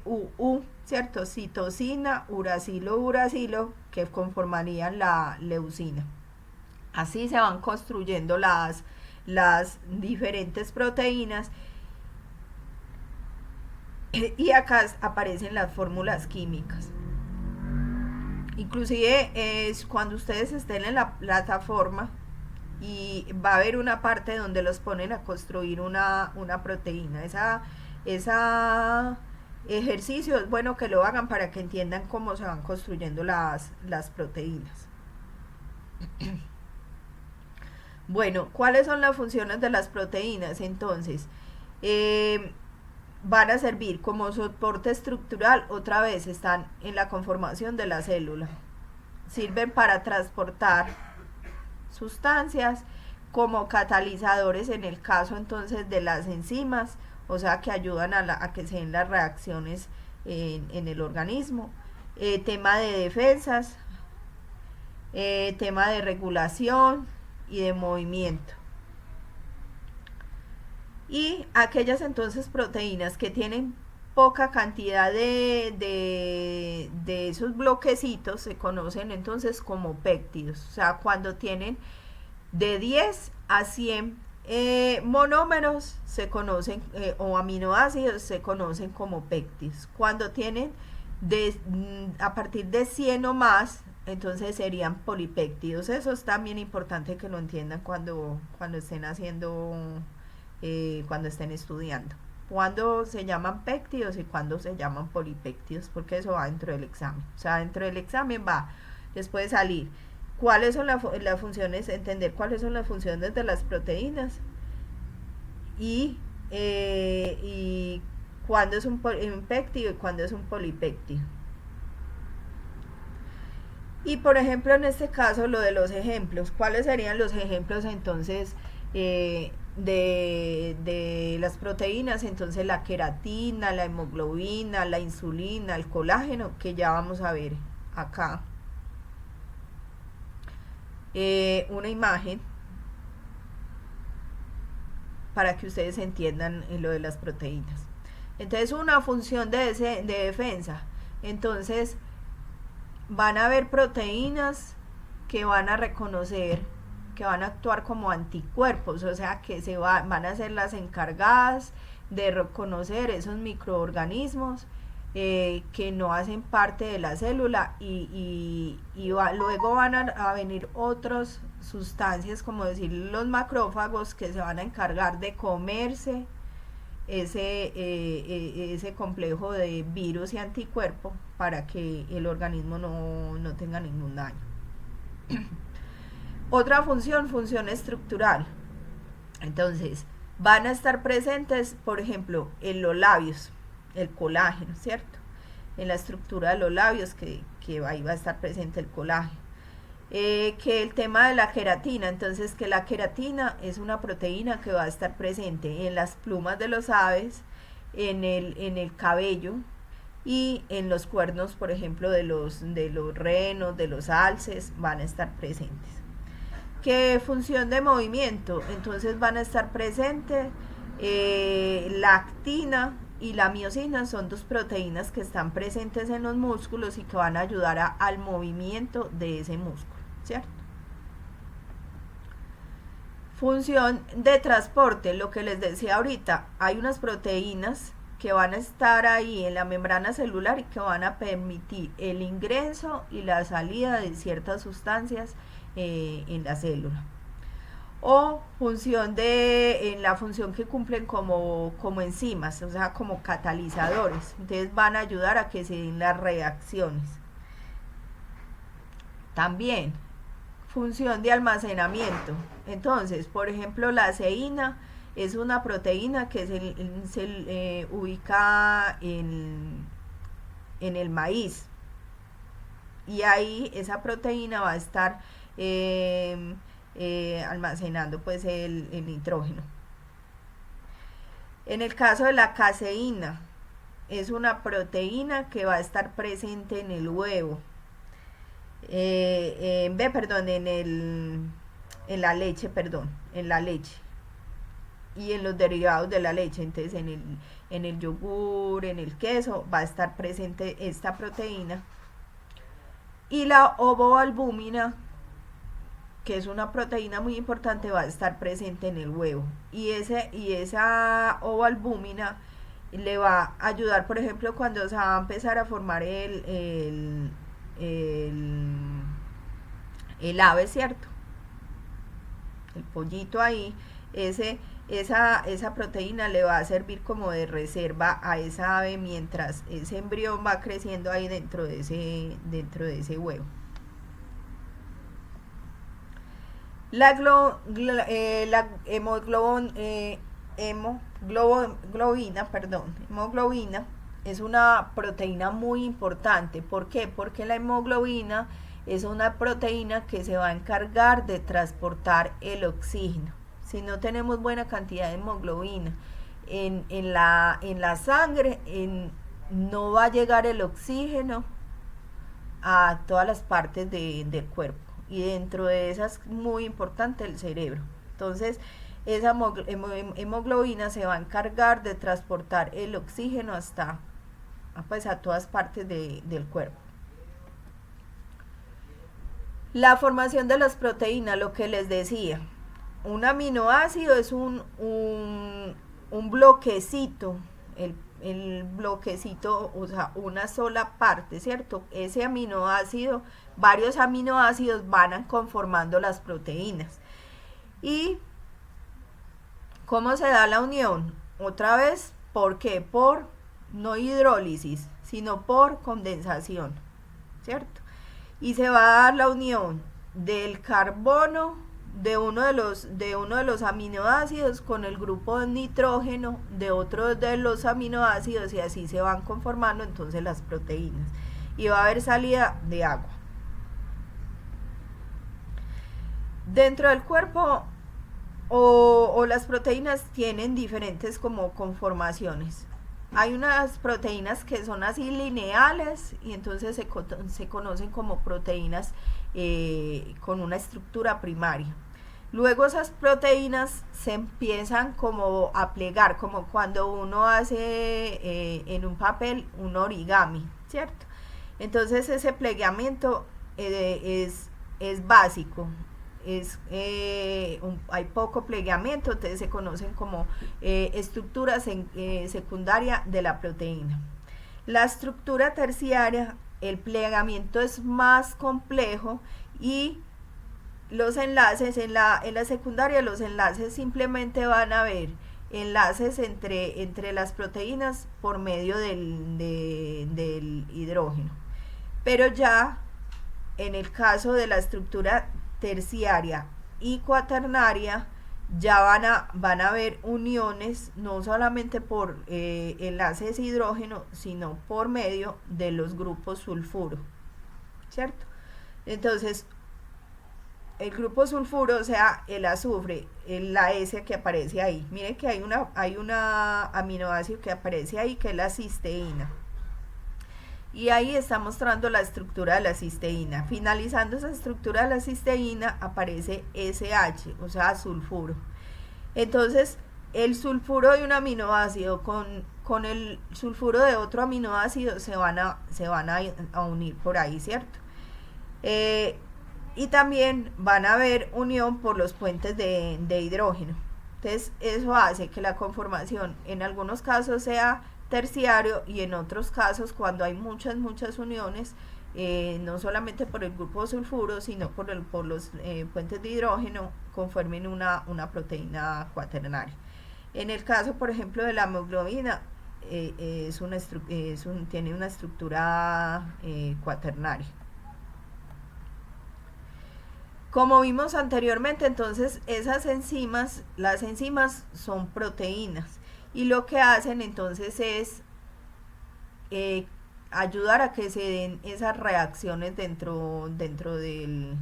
CUU, ¿cierto? Citosina, uracilo, uracilo, que conformarían la leucina. Así se van construyendo las diferentes proteínas. Y acá aparecen las fórmulas químicas. Inclusive cuando ustedes estén en la plataforma, y va a haber una parte donde los ponen a construir una proteína. Esa ejercicio es bueno que lo hagan para que entiendan cómo se van construyendo las proteínas. Bueno, ¿cuáles son las funciones de las proteínas? Entonces, van a servir como soporte estructural, otra vez están en la conformación de la célula. Sirven para transportar sustancias, como catalizadores en el caso entonces de las enzimas, o sea que ayudan a que se den las reacciones en el organismo. Tema de defensas, tema de regulación y de movimiento. Y aquellas entonces proteínas que tienen poca cantidad de esos bloquecitos se conocen entonces como péptidos. O sea, cuando tienen de 10 a 100 monómeros se conocen, o aminoácidos se conocen como péptidos. Cuando tienen a partir de 100 o más, entonces serían polipéptidos. Eso es también importante que lo entiendan cuando estén haciendo cuando estén estudiando. Cuándo se llaman péptidos y cuándo se llaman polipéptidos, porque eso va dentro del examen. O sea, dentro del examen les puede salir cuáles son las funciones, entender cuáles son las funciones de las proteínas y cuándo es un péptido y cuándo es un polipéptido. Y por ejemplo, en este caso, lo de los ejemplos, ¿cuáles serían los ejemplos entonces de las proteínas? Entonces la queratina, la hemoglobina, la insulina, el colágeno, que ya vamos a ver acá. Una imagen para que ustedes entiendan lo de las proteínas. Entonces, una función de defensa. Entonces, van a haber proteínas que van a reconocer, que van a actuar como anticuerpos, o sea que van a ser las encargadas de reconocer esos microorganismos que no hacen parte de la célula y luego van a venir otras sustancias, como decir los macrófagos, que se van a encargar de comerse ese complejo de virus y anticuerpo para que el organismo no tenga ningún daño. Otra función estructural. Entonces, van a estar presentes, por ejemplo, en los labios, el colágeno, ¿cierto? En la estructura de los labios, que ahí va a estar presente el colágeno. Que el tema de la queratina, entonces que la queratina es una proteína que va a estar presente en las plumas de los aves, en el cabello y en los cuernos, por ejemplo, de los renos, de los alces, van a estar presentes. ¿Qué función de movimiento? Entonces van a estar presentes la actina y la miosina, son dos proteínas que están presentes en los músculos y que van a ayudar al movimiento de ese músculo, ¿cierto? Función de transporte, lo que les decía ahorita, hay unas proteínas que van a estar ahí en la membrana celular y que van a permitir el ingreso y la salida de ciertas sustancias en la célula. O en la función que cumplen como enzimas, o sea, como catalizadores. Entonces van a ayudar a que se den las reacciones. También, función de almacenamiento. Entonces, por ejemplo, la ceína es una proteína que se ubica en el maíz. Y ahí esa proteína va a estar almacenando pues el nitrógeno. En el caso de la caseína, es una proteína que va a estar presente en el huevo, en la leche, y en los derivados de la leche. Entonces en el yogur, en el queso va a estar presente esta proteína. Y la ovoalbúmina, que es una proteína muy importante, va a estar presente en el huevo. Y esa ovoalbúmina le va a ayudar, por ejemplo, cuando se va a empezar a formar el ave, ¿cierto? El pollito ahí, esa proteína le va a servir como de reserva a esa ave mientras ese embrión va creciendo ahí dentro de ese huevo. La hemoglobina es una proteína muy importante. ¿Por qué? Porque la hemoglobina es una proteína que se va a encargar de transportar el oxígeno. Si no tenemos buena cantidad de hemoglobina en la sangre, no va a llegar el oxígeno a todas las partes del cuerpo. Y dentro de esas, muy importante, el cerebro. Entonces, esa hemoglobina se va a encargar de transportar el oxígeno a todas partes del cuerpo. La formación de las proteínas, lo que les decía, un aminoácido es un bloquecito, el bloquecito, o sea, una sola parte, ¿cierto? Ese aminoácido, varios aminoácidos van conformando las proteínas. Y ¿Cómo se da la unión? Otra vez, ¿por qué? Por no hidrólisis, sino por condensación, ¿cierto? Y se va a dar la unión del carbono de uno de los aminoácidos con el grupo de nitrógeno de otro de los aminoácidos, y así se van conformando entonces las proteínas. Y va a haber salida de agua. Dentro del cuerpo o las proteínas tienen diferentes como conformaciones. Hay unas proteínas que son así lineales y entonces se conocen como proteínas con una estructura primaria. Luego esas proteínas se empiezan como a plegar, como cuando uno hace en un papel un origami, ¿cierto? Entonces ese plegamiento es básico. Hay poco plegamiento, entonces se conocen como estructura secundaria de la proteína. La estructura terciaria, el plegamiento es más complejo y los enlaces en la secundaria, los enlaces simplemente van a haber enlaces entre las proteínas por medio del hidrógeno. Pero ya en el caso de la estructura terciaria y cuaternaria ya van a haber uniones no solamente por enlaces hidrógeno, sino por medio de los grupos sulfuro, ¿cierto? Entonces el grupo sulfuro, o sea, el azufre, la S que aparece ahí, miren que hay una aminoácido que aparece ahí, que es la cisteína. Y ahí está mostrando la estructura de la cisteína. Finalizando esa estructura de la cisteína aparece SH, o sea, sulfuro. Entonces, el sulfuro de un aminoácido con el sulfuro de otro aminoácido se van a unir por ahí, ¿cierto? Y también van a haber unión por los puentes de hidrógeno. Entonces, eso hace que la conformación en algunos casos sea terciario y en otros casos, cuando hay muchas uniones, no solamente por el grupo sulfuro, sino por los puentes de hidrógeno, conformen una proteína cuaternaria. En el caso, por ejemplo, de la hemoglobina, tiene una estructura cuaternaria. Como vimos anteriormente, entonces las enzimas son proteínas, y lo que hacen entonces es ayudar a que se den esas reacciones dentro de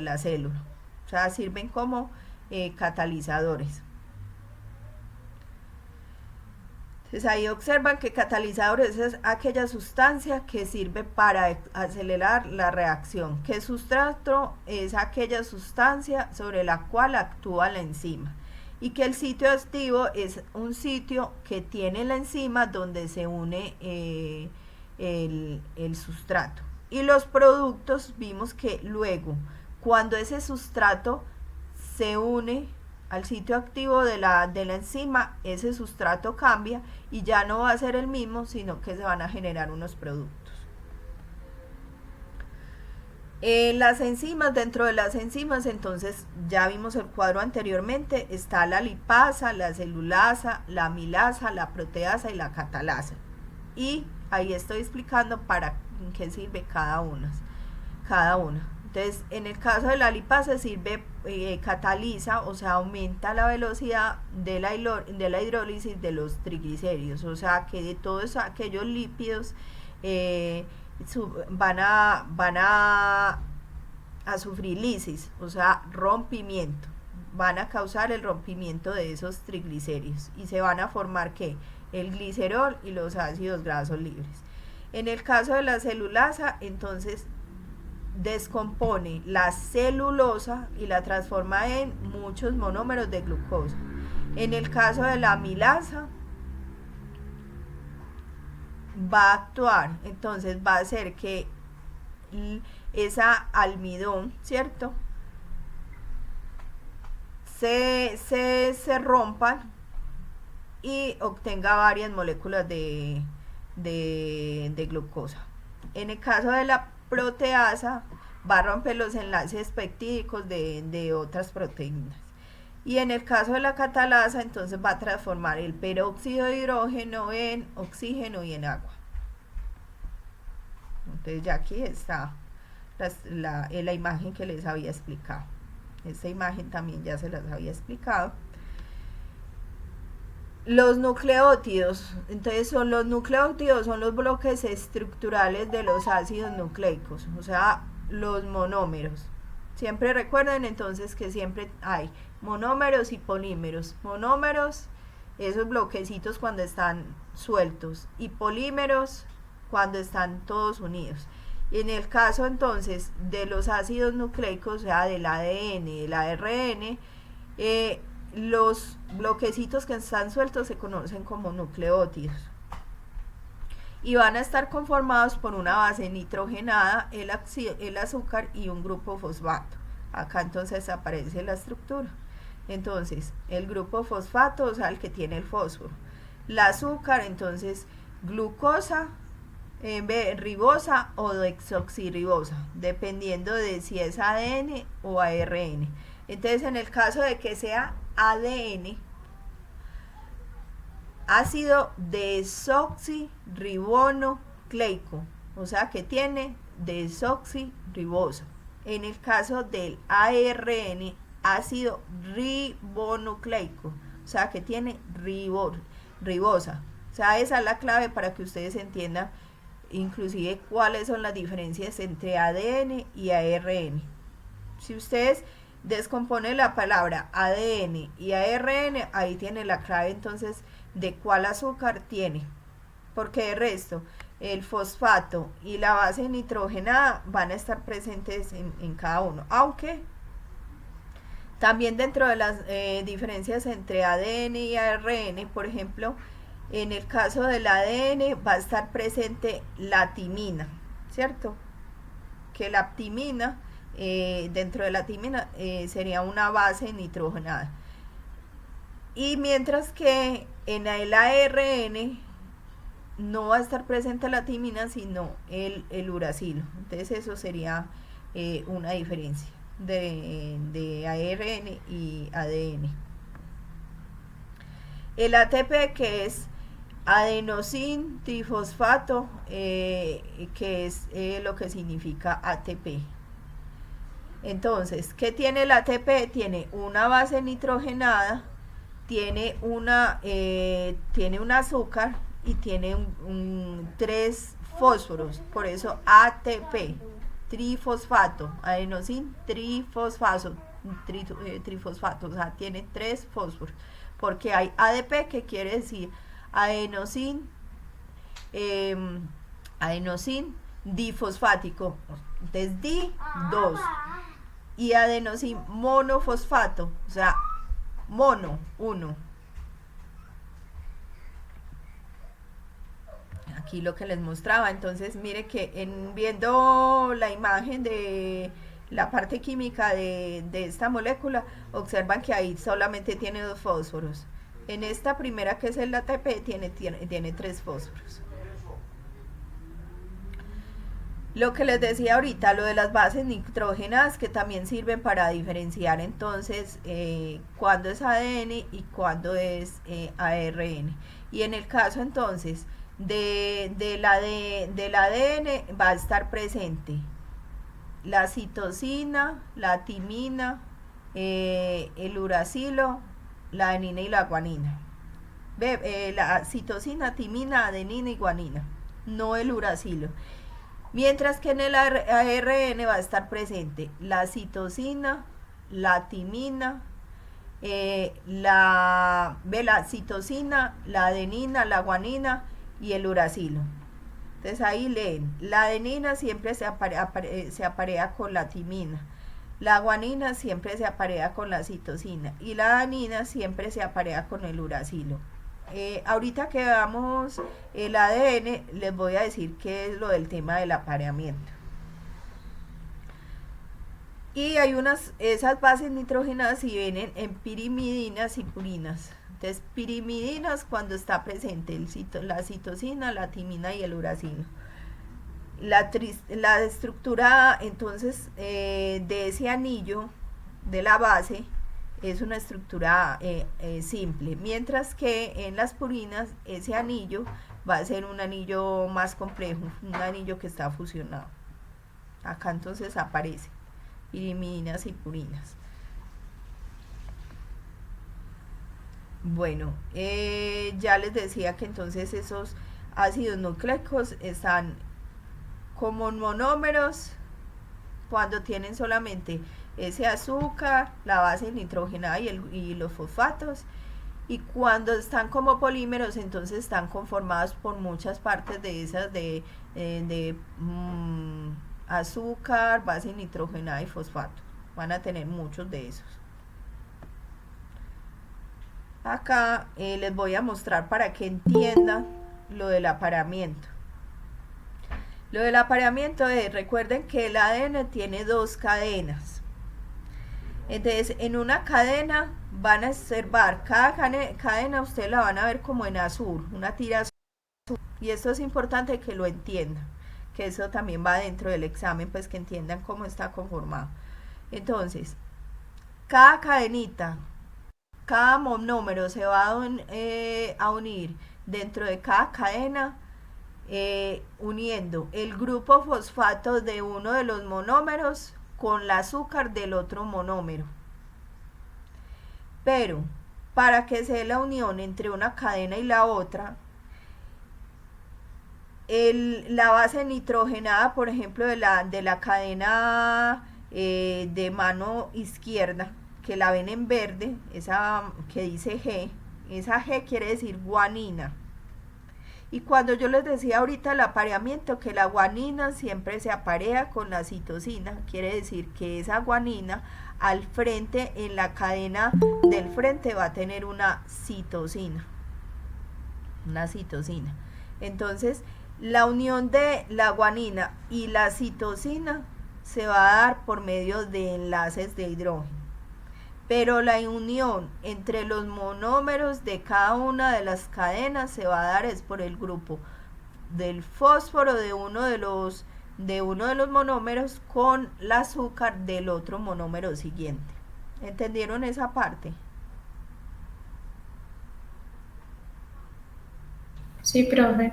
la célula. O sea, sirven como catalizadores. Entonces ahí observan que catalizadores es aquella sustancia que sirve para acelerar la reacción, que sustrato es aquella sustancia sobre la cual actúa la enzima, y que el sitio activo es un sitio que tiene la enzima donde se une el sustrato. Y los productos, vimos que luego, cuando ese sustrato se une al sitio activo de la enzima, ese sustrato cambia y ya no va a ser el mismo, sino que se van a generar unos productos. Las enzimas, dentro de las enzimas, entonces ya vimos el cuadro anteriormente, está la lipasa, la celulasa, la amilasa, la proteasa y la catalasa. Y ahí estoy explicando para qué sirve cada una. Entonces, en el caso de la lipasa sirve, cataliza, o sea, aumenta la velocidad de la hidrólisis de los triglicéridos, o sea, que de todos aquellos lípidos van a sufrir lisis, o sea, rompimiento, van a causar el rompimiento de esos triglicéridos y se van a formar ¿qué? El glicerol y los ácidos grasos libres. En el caso de la celulasa, entonces descompone la celulosa y la transforma en muchos monómeros de glucosa. En el caso de la amilasa, va a actuar, entonces va a hacer que esa almidón, ¿cierto?, se rompan y obtenga varias moléculas de glucosa. En el caso de la proteasa, va a romper los enlaces peptídicos de otras proteínas. Y en el caso de la catalasa, entonces va a transformar el peróxido de hidrógeno en oxígeno y en agua. Entonces ya aquí está la imagen que les había explicado. Esta imagen también ya se las había explicado. Los nucleótidos, entonces los nucleótidos son los bloques estructurales de los ácidos nucleicos, o sea, los monómeros. Siempre recuerden entonces que siempre hay monómeros y polímeros. Monómeros, esos bloquecitos cuando están sueltos, y polímeros cuando están todos unidos. Y en el caso entonces de los ácidos nucleicos, o sea, del ADN, del ARN, los bloquecitos que están sueltos se conocen como nucleótidos y van a estar conformados por una base nitrogenada, el azúcar y un grupo fosfato. Acá entonces aparece la estructura. Entonces el grupo fosfato, o sea, el que tiene el fósforo, el azúcar, entonces glucosa, ribosa o desoxirribosa, dependiendo de si es ADN o ARN. Entonces en el caso de que sea ADN, ácido desoxirribonucleico, o sea que tiene desoxirribosa. En el caso del ARN, ácido ribonucleico, o sea que tiene ribosa. O sea, esa es la clave para que ustedes entiendan inclusive cuáles son las diferencias entre ADN y ARN. Si ustedes descomponen la palabra ADN y ARN, ahí tiene la clave entonces de cuál azúcar tiene, porque de resto el fosfato y la base nitrogenada van a estar presentes en cada uno, aunque también dentro de las diferencias entre ADN y ARN, por ejemplo, en el caso del ADN va a estar presente la timina, ¿cierto? Que la timina, dentro de la timina sería una base nitrogenada. Y mientras que en el ARN no va a estar presente la timina, sino el uracilo. Entonces eso sería una diferencia de ARN y ADN. El ATP, que es adenosin trifosfato, que es lo que significa ATP. Entonces, ¿qué tiene el ATP? Tiene una base nitrogenada, tiene un azúcar y tiene tres fósforos, por eso ATP, trifosfato, adenosin trifosfato, trifosfato, o sea, tiene tres fósforos, porque hay ADP, que quiere decir adenosin difosfático, entonces di2, y adenosin monofosfato, o sea, mono, 1. Aquí lo que les mostraba, entonces mire que viendo la imagen de la parte química de esta molécula, observan que ahí solamente tiene 2 fósforos. En esta primera, que es el ATP, tiene 3 fósforos. Lo que les decía ahorita, lo de las bases nitrógenas, que también sirven para diferenciar entonces cuándo es ADN y cuándo es ARN. Y en el caso entonces del ADN va a estar presente la citosina, la timina, el uracilo, la adenina y la guanina. La citosina, timina, adenina y guanina, no el uracilo. Mientras que en el ARN va a estar presente la citosina, la timina, la citosina, la adenina, la guanina y el uracilo. Entonces ahí leen, la adenina siempre se aparea con la timina, la guanina siempre se aparea con la citosina y la adenina siempre se aparea con el uracilo. Ahorita que veamos el ADN, les voy a decir qué es lo del tema del apareamiento. Y hay esas bases nitrogenadas y vienen en pirimidinas y purinas. Entonces, pirimidinas cuando está presente la citosina, la timina y el uracilo. La estructura entonces de ese anillo de la base es una estructura simple, mientras que en las purinas ese anillo va a ser un anillo más complejo, un anillo que está fusionado. Acá entonces aparece pirimidinas y purinas. Bueno, ya les decía que entonces esos ácidos nucleicos están como monómeros cuando tienen solamente ese azúcar, la base nitrogenada y los fosfatos, y cuando están como polímeros entonces están conformados por muchas partes de esas de azúcar, base nitrogenada y fosfato. Van a tener muchos de esos. Acá les voy a mostrar para que entiendan lo del apareamiento. Lo del apareamiento es, recuerden que el ADN tiene dos cadenas. Entonces, en una cadena van a observar, cada cadena ustedes la van a ver como en azul, una tira azul. Y esto es importante que lo entiendan, que eso también va dentro del examen, pues que entiendan cómo está conformado. Entonces, cada cadenita, cada monómero se va a unir dentro de cada cadena, uniendo el grupo fosfato de uno de los monómeros con el azúcar del otro monómero. Pero para que se dé la unión entre una cadena y la otra, la base nitrogenada, por ejemplo, de la cadena de mano izquierda, que la ven en verde, esa que dice G, esa G quiere decir guanina. Y cuando yo les decía ahorita el apareamiento, que la guanina siempre se aparea con la citosina, quiere decir que esa guanina al frente, en la cadena del frente, va a tener una citosina. Una citosina. Entonces, la unión de la guanina y la citosina se va a dar por medio de enlaces de hidrógeno. Pero la unión entre los monómeros de cada una de las cadenas se va a dar es por el grupo del fósforo de uno de los monómeros con el azúcar del otro monómero siguiente. ¿Entendieron esa parte? Sí, profe.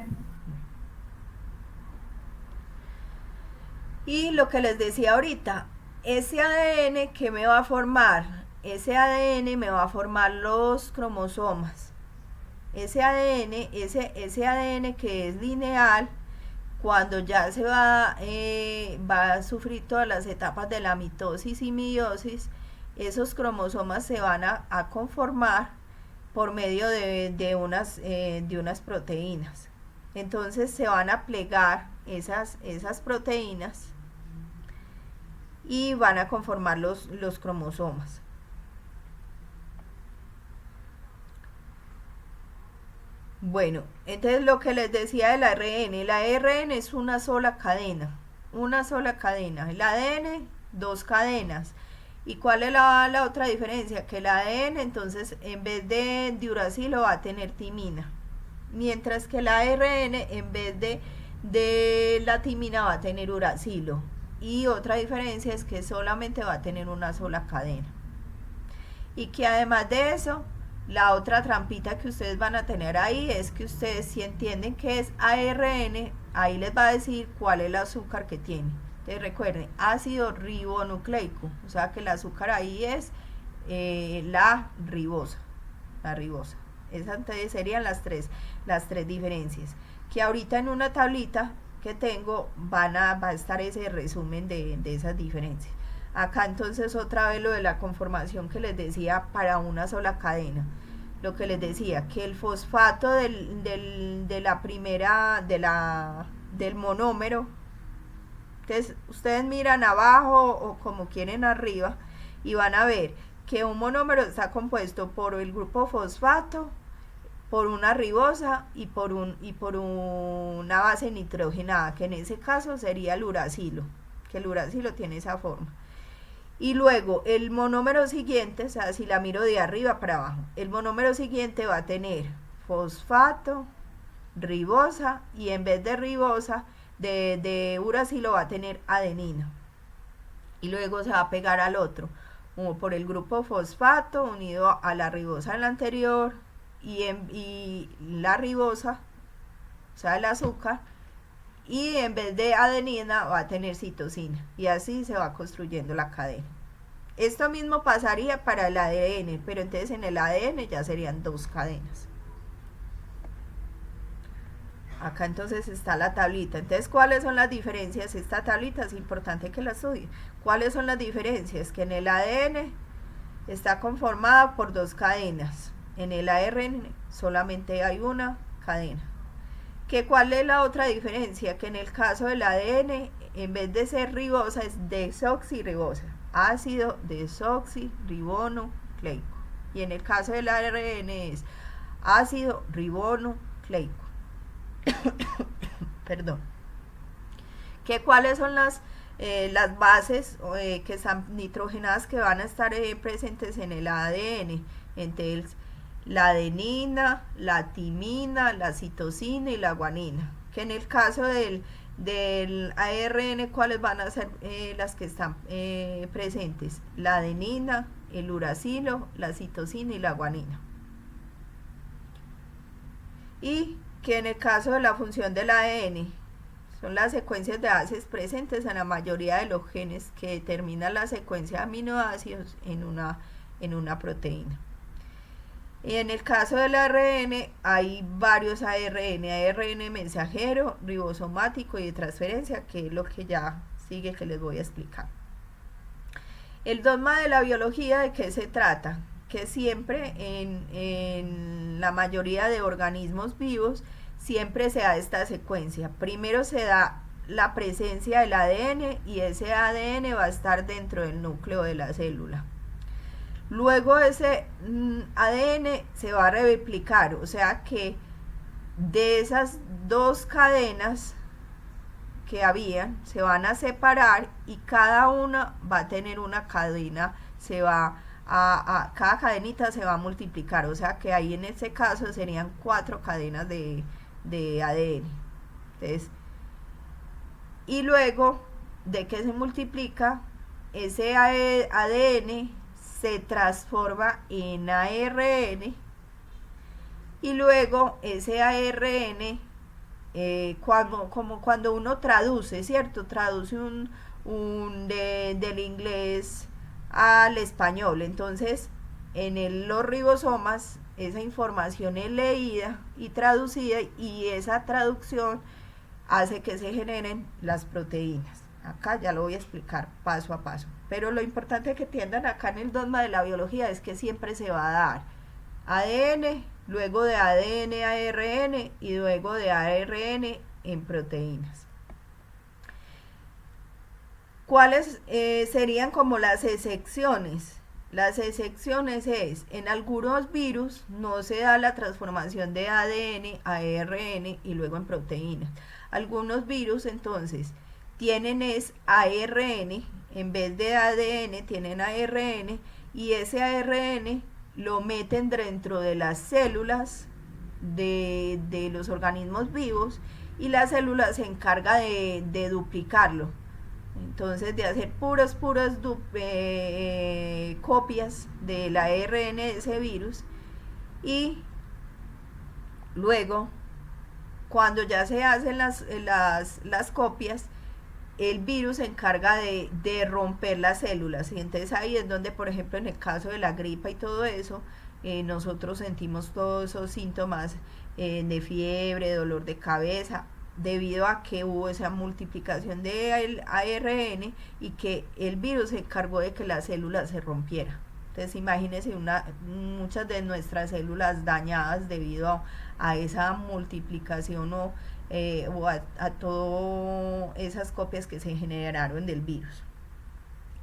Y lo que les decía ahorita, ese ADN que me va a formar, ese ADN me va a formar los cromosomas. Ese ADN que es lineal, cuando ya se va a sufrir todas las etapas de la mitosis y meiosis, esos cromosomas se van a conformar por medio de unas proteínas. Entonces se van a plegar esas proteínas y van a conformar los cromosomas. Bueno, entonces lo que les decía del ARN, el ARN es una sola cadena, el ADN, dos cadenas. ¿Y cuál es la otra diferencia? Que el ADN entonces en vez de diuracilo va a tener timina, mientras que el ARN en vez de la timina va a tener uracilo. Y otra diferencia es que solamente va a tener una sola cadena. Y que además de eso, la otra trampita que ustedes van a tener ahí es que ustedes, si entienden que es ARN, ahí les va a decir cuál es el azúcar que tiene. Entonces recuerden, ácido ribonucleico, o sea que el azúcar ahí es la ribosa. Esas entonces serían las tres diferencias. Que ahorita en una tablita que tengo va a estar ese resumen de esas diferencias. Acá entonces otra vez lo de la conformación que les decía para una sola cadena. Lo que les decía, que el fosfato del monómero, entonces ustedes miran abajo o como quieren arriba y van a ver que un monómero está compuesto por el grupo fosfato, por una ribosa y por una base nitrogenada, que en ese caso sería el uracilo, que el uracilo tiene esa forma. Y luego el monómero siguiente, o sea, si la miro de arriba para abajo, el monómero siguiente va a tener fosfato, ribosa, y en vez de ribosa, de uracilo va a tener adenina. Y luego se va a pegar al otro. o por el grupo fosfato unido a la ribosa del anterior, y la ribosa, o sea el azúcar, y en vez de adenina va a tener citosina, y así se va construyendo la cadena. Esto mismo pasaría para el ADN, pero entonces en el ADN ya serían 2 cadenas. Acá entonces está la tablita. Entonces, ¿cuáles son las diferencias? Esta tablita es importante que la estudien. ¿Cuáles son las diferencias? Que en el ADN está conformada por 2 cadenas. En el ARN solamente hay una cadena. ¿Cuál es la otra diferencia? Que en el caso del ADN, en vez de ser ribosa, es desoxirribosa. Ácido desoxirribonucleico. Y en el caso del ARN es ácido ribonucleico. Perdón. ¿Cuáles son las bases que están nitrogenadas que van a estar presentes en el ADN? Entonces, la adenina, la timina, la citosina y la guanina. Que en el caso del ARN, ¿cuáles van a ser las que están presentes? La adenina, el uracilo, la citosina y la guanina. Y que en el caso de la función del ADN son las secuencias de bases presentes en la mayoría de los genes que determinan la secuencia de aminoácidos en una proteína. Y en el caso del ARN hay varios ARN mensajero, ribosomático y de transferencia, que es lo que ya sigue que les voy a explicar. El dogma de la biología, ¿de qué se trata? Que siempre en la mayoría de organismos vivos siempre se da esta secuencia. Primero se da la presencia del ADN y ese ADN va a estar dentro del núcleo de la célula. Luego ese ADN se va a replicar, o sea que de esas 2 cadenas que habían se van a separar y cada una va a tener una cadena, cada cadenita se va a multiplicar, o sea que ahí en este caso serían 4 cadenas de ADN. Entonces, y luego de que se multiplica, ese ADN se transforma en ARN y luego ese ARN cuando uno traduce, ¿cierto? Traduce del inglés al español, entonces en los ribosomas esa información es leída y traducida y esa traducción hace que se generen las proteínas. Acá ya lo voy a explicar paso a paso, pero lo importante que entiendan acá en el dogma de la biología es que siempre se va a dar ADN, luego de ADN a ARN y luego de ARN en proteínas. ¿Cuáles serían como las excepciones? Las excepciones es, en algunos virus no se da la transformación de ADN a ARN y luego en proteínas. Algunos virus entonces tienen es ARN, en vez de ADN tienen ARN y ese ARN lo meten dentro de las células de los organismos vivos y la célula se encarga de duplicarlo. Entonces de hacer puras copias del ARN de ese virus y luego cuando ya se hacen las copias el virus se encarga de romper las células y entonces ahí es donde por ejemplo en el caso de la gripa y todo eso nosotros sentimos todos esos síntomas de fiebre, dolor de cabeza, debido a que hubo esa multiplicación de ARN y que el virus se encargó de que la célula se rompiera. Entonces imagínense muchas de nuestras células dañadas debido a esa multiplicación o a todas esas copias que se generaron del virus.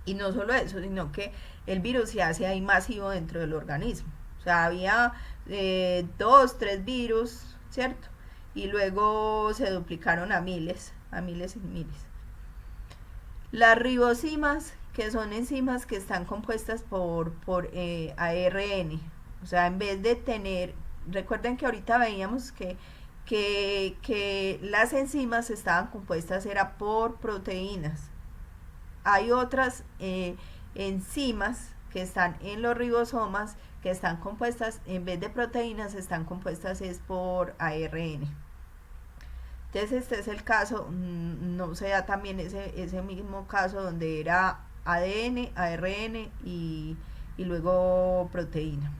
Y no solo eso, sino que el virus se hace ahí masivo dentro del organismo. O sea, había 2, 3 virus, ¿cierto? Y luego se duplicaron a miles y miles. Las ribosimas, que son enzimas que están compuestas por ARN, o sea, en vez de tener, recuerden que ahorita veíamos que las enzimas estaban compuestas era por proteínas. Hay otras enzimas que están en los ribosomas, que están compuestas, en vez de proteínas, están compuestas es por ARN. Entonces este es el caso, no se da también ese mismo caso donde era ADN, ARN y luego proteína.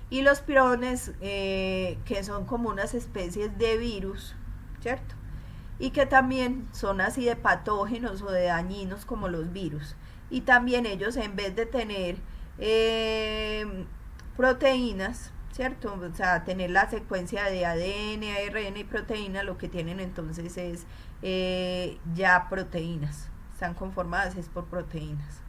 Y los pirones, que son como unas especies de virus, ¿cierto? Y que también son así de patógenos o de dañinos como los virus. Y también ellos, en vez de tener proteínas, ¿cierto? O sea, tener la secuencia de ADN, ARN y proteína, lo que tienen entonces es ya proteínas. Están conformadas es por proteínas.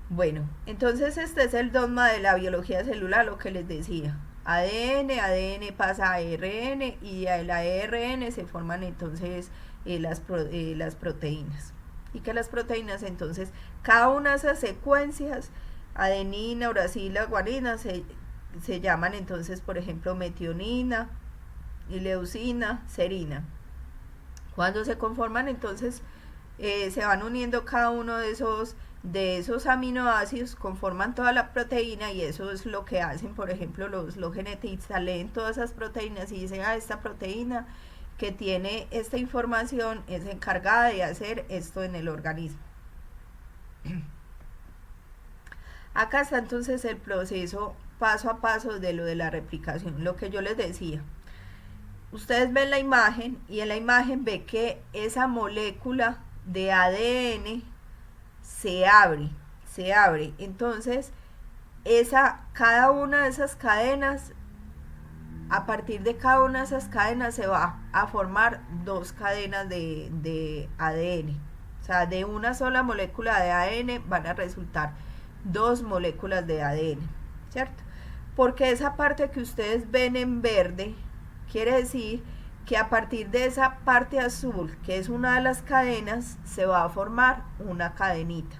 Bueno, entonces este es el dogma de la biología celular, lo que les decía. ADN pasa a ARN y del ARN se forman entonces las proteínas. Y que las proteínas entonces, cada una de esas secuencias, adenina, uracila, guanina, se llaman entonces, por ejemplo, metionina, leucina, serina. Cuando se conforman entonces, se van uniendo cada uno de esos aminoácidos, conforman toda la proteína y eso es lo que hacen, por ejemplo, los genetistas, leen todas esas proteínas y dicen, esta proteína que tiene esta información es encargada de hacer esto en el organismo. Acá está entonces el proceso paso a paso de lo de la replicación, lo que yo les decía. Ustedes ven la imagen y en la imagen ve que esa molécula de ADN se abre. Entonces, cada una de esas cadenas, a partir de cada una de esas cadenas se va a formar dos cadenas de ADN. O sea, de una sola molécula de ADN van a resultar dos moléculas de ADN, ¿cierto? Porque esa parte que ustedes ven en verde quiere decir que a partir de esa parte azul, que es una de las cadenas, se va a formar una cadenita,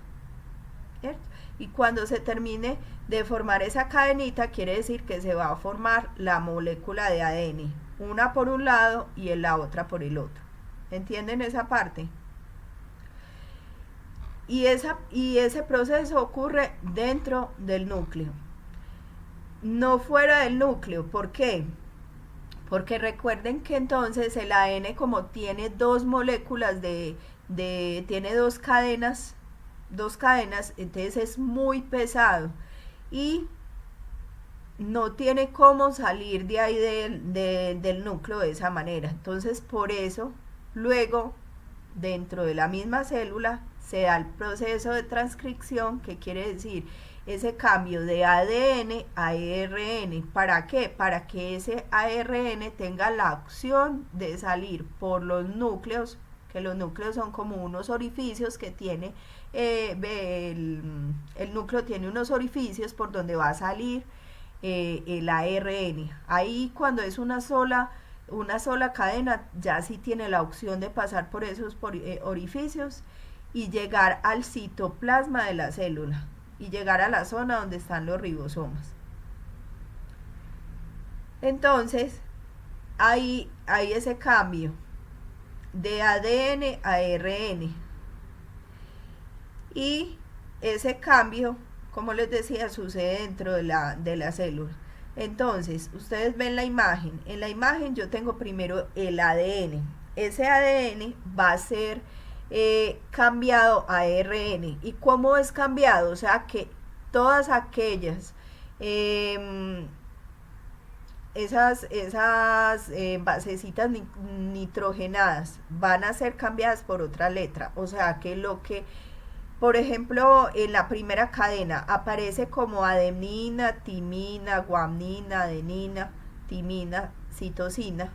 ¿cierto? Y cuando se termine de formar esa cadenita, quiere decir que se va a formar la molécula de ADN, una por un lado y la otra por el otro. ¿Entienden esa parte? Y ese proceso ocurre dentro del núcleo, no fuera del núcleo. ¿Por qué? Porque recuerden que entonces el ADN, como tiene dos moléculas tiene dos cadenas, entonces es muy pesado y no tiene cómo salir de ahí del núcleo de esa manera. Entonces por eso luego dentro de la misma célula se da el proceso de transcripción, que quiere decir ese cambio de ADN a ARN. ¿Para qué? Para que ese ARN tenga la opción de salir por los núcleos, que los núcleos son como unos orificios que tiene, el núcleo tiene unos orificios por donde va a salir el ARN. Ahí cuando es una sola cadena, ya sí tiene la opción de pasar por esos orificios y llegar al citoplasma de la célula y llegar a la zona donde están los ribosomas. Entonces hay ese cambio de ADN a ARN y ese cambio, como les decía, sucede dentro de la célula. Entonces ustedes ven la imagen, en la imagen yo tengo primero el ADN, ese ADN va a ser cambiado a ARN. ¿Y cómo es cambiado? O sea que todas aquellas esas basecitas nitrogenadas van a ser cambiadas por otra letra. O sea que lo que, por ejemplo, en la primera cadena aparece como adenina, timina, guanina, adenina, timina, citosina,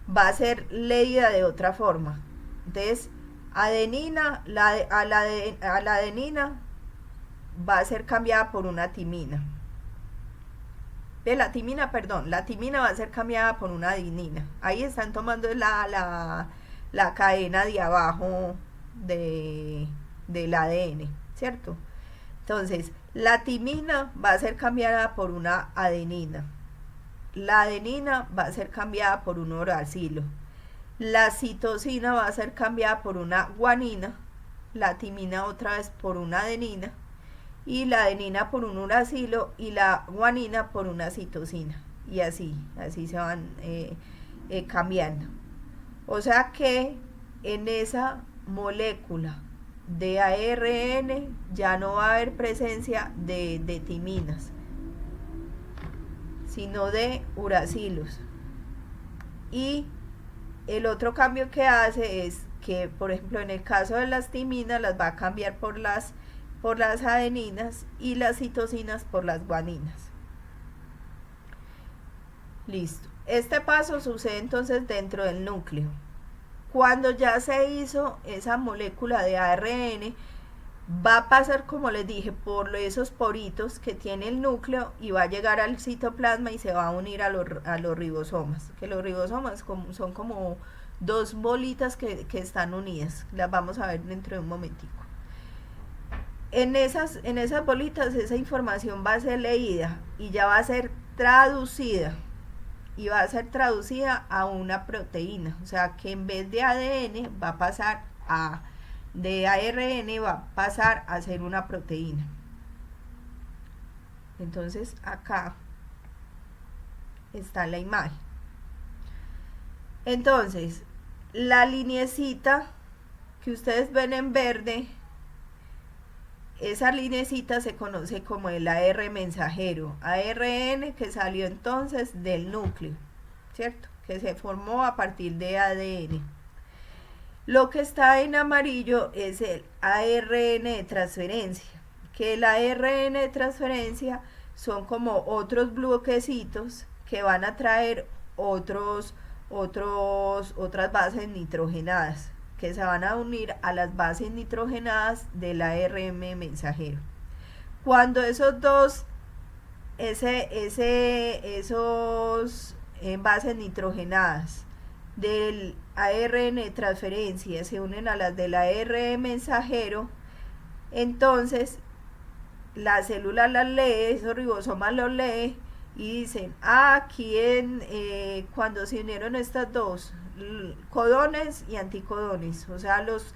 va a ser leída de otra forma. Entonces, adenina, a la adenina va a ser cambiada por una timina. La timina va a ser cambiada por una adenina. Ahí están tomando la cadena de abajo del ADN, ¿cierto? Entonces, la timina va a ser cambiada por una adenina. La adenina va a ser cambiada por un uracilo. La citosina va a ser cambiada por una guanina la timina otra vez por una adenina, y la adenina por un uracilo, y la guanina por una citosina, y así se van cambiando. O sea que en esa molécula de ARN ya no va a haber presencia de timinas, sino de uracilos. Y el otro cambio que hace es que, por ejemplo, en el caso de las timinas las va a cambiar por las adeninas, y las citosinas por las guaninas. Listo. Este paso sucede entonces dentro del núcleo. Cuando ya se hizo esa molécula de ARN, va a pasar, como les dije, por esos poritos que tiene el núcleo, y va a llegar al citoplasma y se va a unir a los ribosomas, que los ribosomas son como dos bolitas que están unidas. Las vamos a ver dentro de un momentico. En esas bolitas esa información va a ser leída y ya va a ser traducida, y va a ser traducida a una proteína. O sea que en vez de ADN va a pasar de ARN va a pasar a ser una proteína. Entonces acá está la imagen. Entonces la lineecita que ustedes ven en verde, esa lineecita se conoce como el AR mensajero, ARN, que salió entonces del núcleo, ¿cierto? Que se formó a partir de ADN. Lo que está en amarillo es el ARN de transferencia, que el ARN de transferencia son como otros bloquecitos que van a traer otras bases nitrogenadas, que se van a unir a las bases nitrogenadas del ARN mensajero. Cuando esos bases nitrogenadas del ARN de transferencia se unen a las del ARN mensajero, entonces la célula las lee, esos ribosomas los lee y dicen, aquí cuando se unieron estas dos, codones y anticodones, o sea, los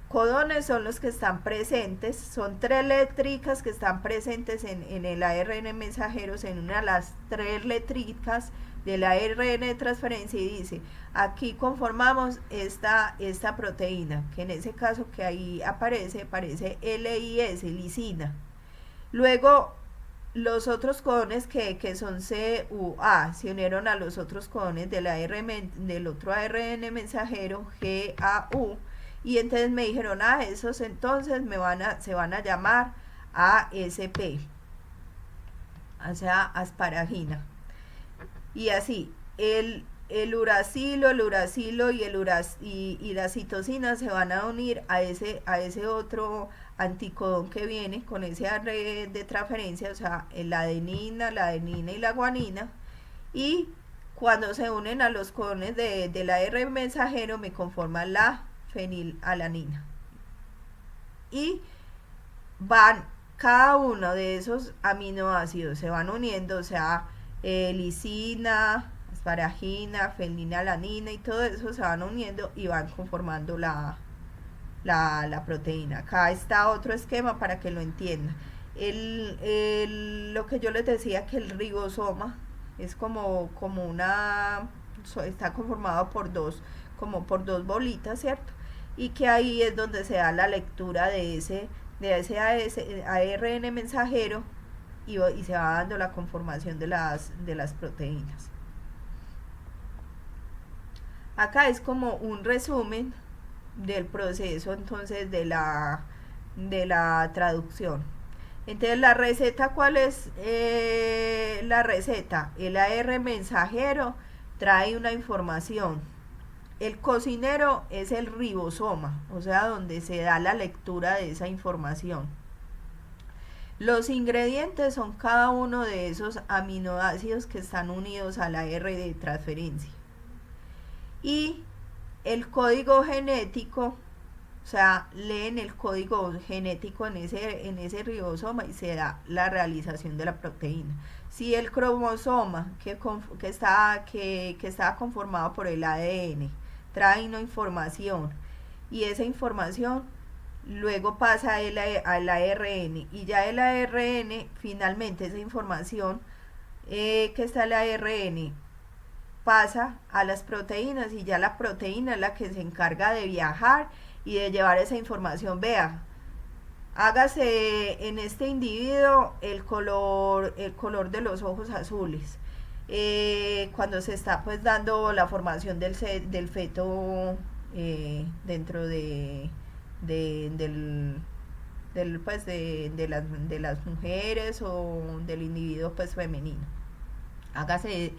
codones son los que están presentes, son 3 letricas que están presentes en el ARN mensajero, se unen a las 3 letricas del ARN de transferencia y dice, aquí conformamos esta proteína, que en ese caso que ahí aparece LIS, lisina. Luego los otros codones que son CUA se unieron a los otros codones del otro ARN mensajero GAU, y entonces me dijeron, esos entonces se van a llamar ASP, o sea, asparagina. Y así, el uracilo y la citosina se van a unir a ese otro anticodón que viene con ese AR de transferencia, o sea, la adenina y la guanina, y cuando se unen a los codones del AR mensajero me conforman la fenilalanina, y van cada uno de esos aminoácidos se van uniendo, o sea, lisina, asparagina, fenilalanina y todo eso se van uniendo y van conformando la proteína. Acá está otro esquema para que lo entiendan. Lo que yo les decía, que el ribosoma es como está conformado por dos bolitas, ¿cierto? Y que ahí es donde se da la lectura de ese ARN mensajero, y se va dando la conformación de las proteínas. Acá es como un resumen del proceso entonces de la traducción. Entonces la receta, ¿cuál es la receta? El AR mensajero trae una información. El cocinero es el ribosoma, o sea, donde se da la lectura de esa información. Los ingredientes son cada uno de esos aminoácidos que están unidos a la R de transferencia. Y el código genético, o sea, leen el código genético en ese ribosoma y se da la realización de la proteína. Si el cromosoma que está conformado por el ADN trae una información, y esa información luego pasa al ARN, y ya el ARN, finalmente esa información que está en el ARN pasa a las proteínas, y ya la proteína es la que se encarga de viajar y de llevar esa información. Vea, hágase en este individuo el color de los ojos azules. Cuando se está pues dando la formación del feto dentro pues de las mujeres o del individuo pues femenino. Hágase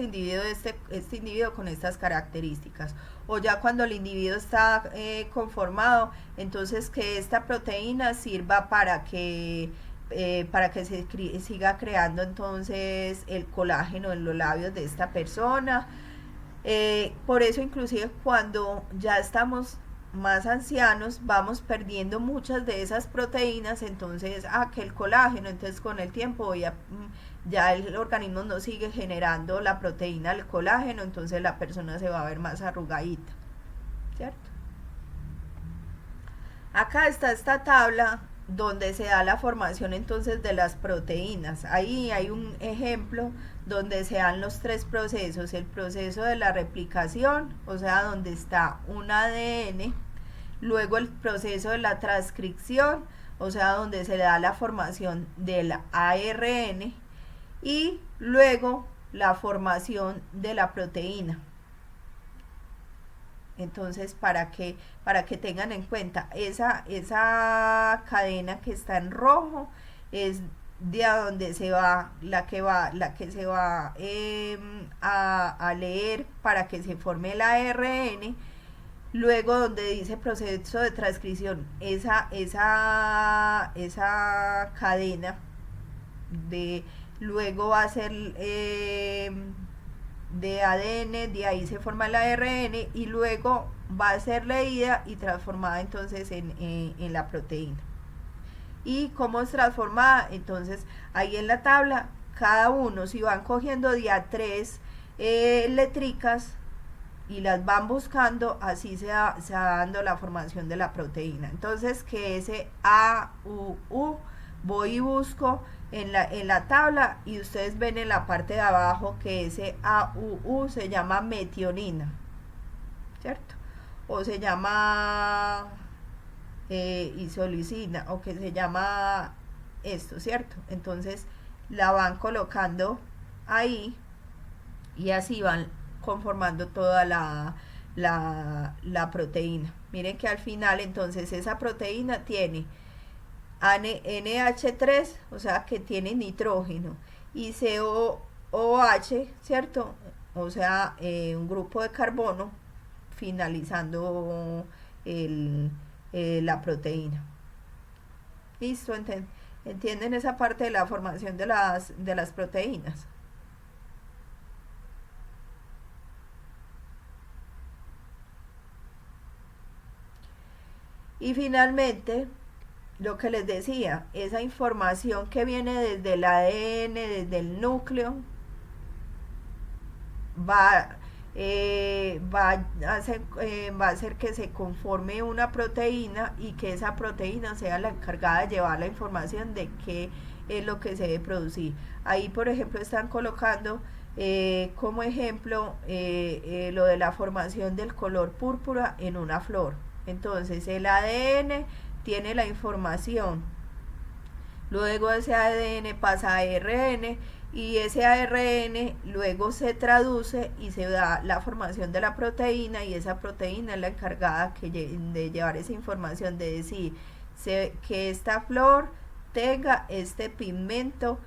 individuo este individuo con estas características, o ya cuando el individuo está conformado, entonces que esta proteína sirva para que siga creando entonces el colágeno en los labios de esta persona. Por eso inclusive cuando ya estamos más ancianos vamos perdiendo muchas de esas proteínas, entonces que el colágeno, entonces con el tiempo ya el organismo no sigue generando la proteína del colágeno, entonces la persona se va a ver más arrugadita, ¿cierto? Acá está esta tabla donde se da la formación entonces de las proteínas. Ahí hay un ejemplo donde se dan los tres procesos: el proceso de la replicación, o sea, donde está un ADN, luego el proceso de la transcripción, o sea, donde se le da la formación del ARN, y luego la formación de la proteína. Entonces, para que tengan en cuenta, esa cadena que está en rojo es de a donde se va la que se va a leer para que se forme el ARN. Luego donde dice proceso de transcripción, esa cadena luego va a ser de ADN, de ahí se forma el ARN, y luego va a ser leída y transformada entonces en la proteína. ¿Y cómo es transformada? Entonces ahí en la tabla, cada uno, si van cogiendo de a 3 letricas y las van buscando, así se va dando la formación de la proteína. Entonces que ese AUU voy y busco en la tabla, y ustedes ven en la parte de abajo que ese AUU se llama metionina, ¿cierto? O se llama isolicina, o que se llama esto, ¿cierto? Entonces la van colocando ahí y así van conformando toda la proteína. Miren que al final entonces esa proteína tiene NH3, o sea que tiene nitrógeno, y COOH, ¿cierto? O sea, un grupo de carbono finalizando la proteína. ¿Listo? ¿Entienden esa parte de la formación de las proteínas? Y finalmente, lo que les decía, esa información que viene desde el ADN, desde el núcleo, va a hacer que se conforme una proteína, y que esa proteína sea la encargada de llevar la información de qué es lo que se debe producir. Ahí, por ejemplo, están colocando como ejemplo lo de la formación del color púrpura en una flor. Entonces el ADN tiene la información, luego ese ADN pasa a ARN, y ese ARN luego se traduce y se da la formación de la proteína, y esa proteína es la encargada de llevar esa información, de decir que esta flor tenga este pigmento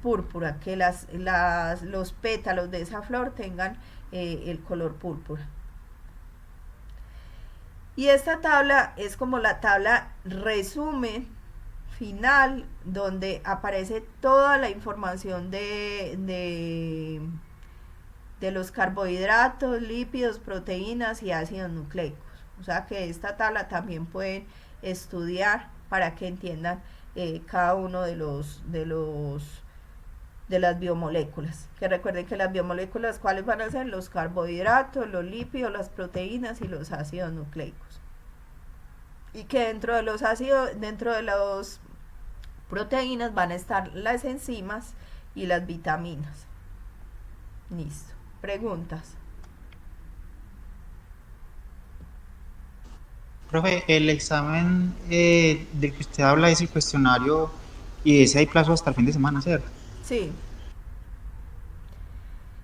púrpura, que los pétalos de esa flor tengan el color púrpura. Y esta tabla es como la tabla resumen final, donde aparece toda la información de los carbohidratos, lípidos, proteínas y ácidos nucleicos. O sea que esta tabla también pueden estudiar para que entiendan cada uno de las biomoléculas. Que recuerden que las biomoléculas, ¿cuáles van a ser? Los carbohidratos, los lípidos, las proteínas y los ácidos nucleicos. y que dentro de los ácidos, dentro de las proteínas van a estar las enzimas y las vitaminas. Listo. Preguntas. Profe, el examen del que usted habla es el cuestionario y ese hay plazo hasta el fin de semana, ¿cierto? Sí.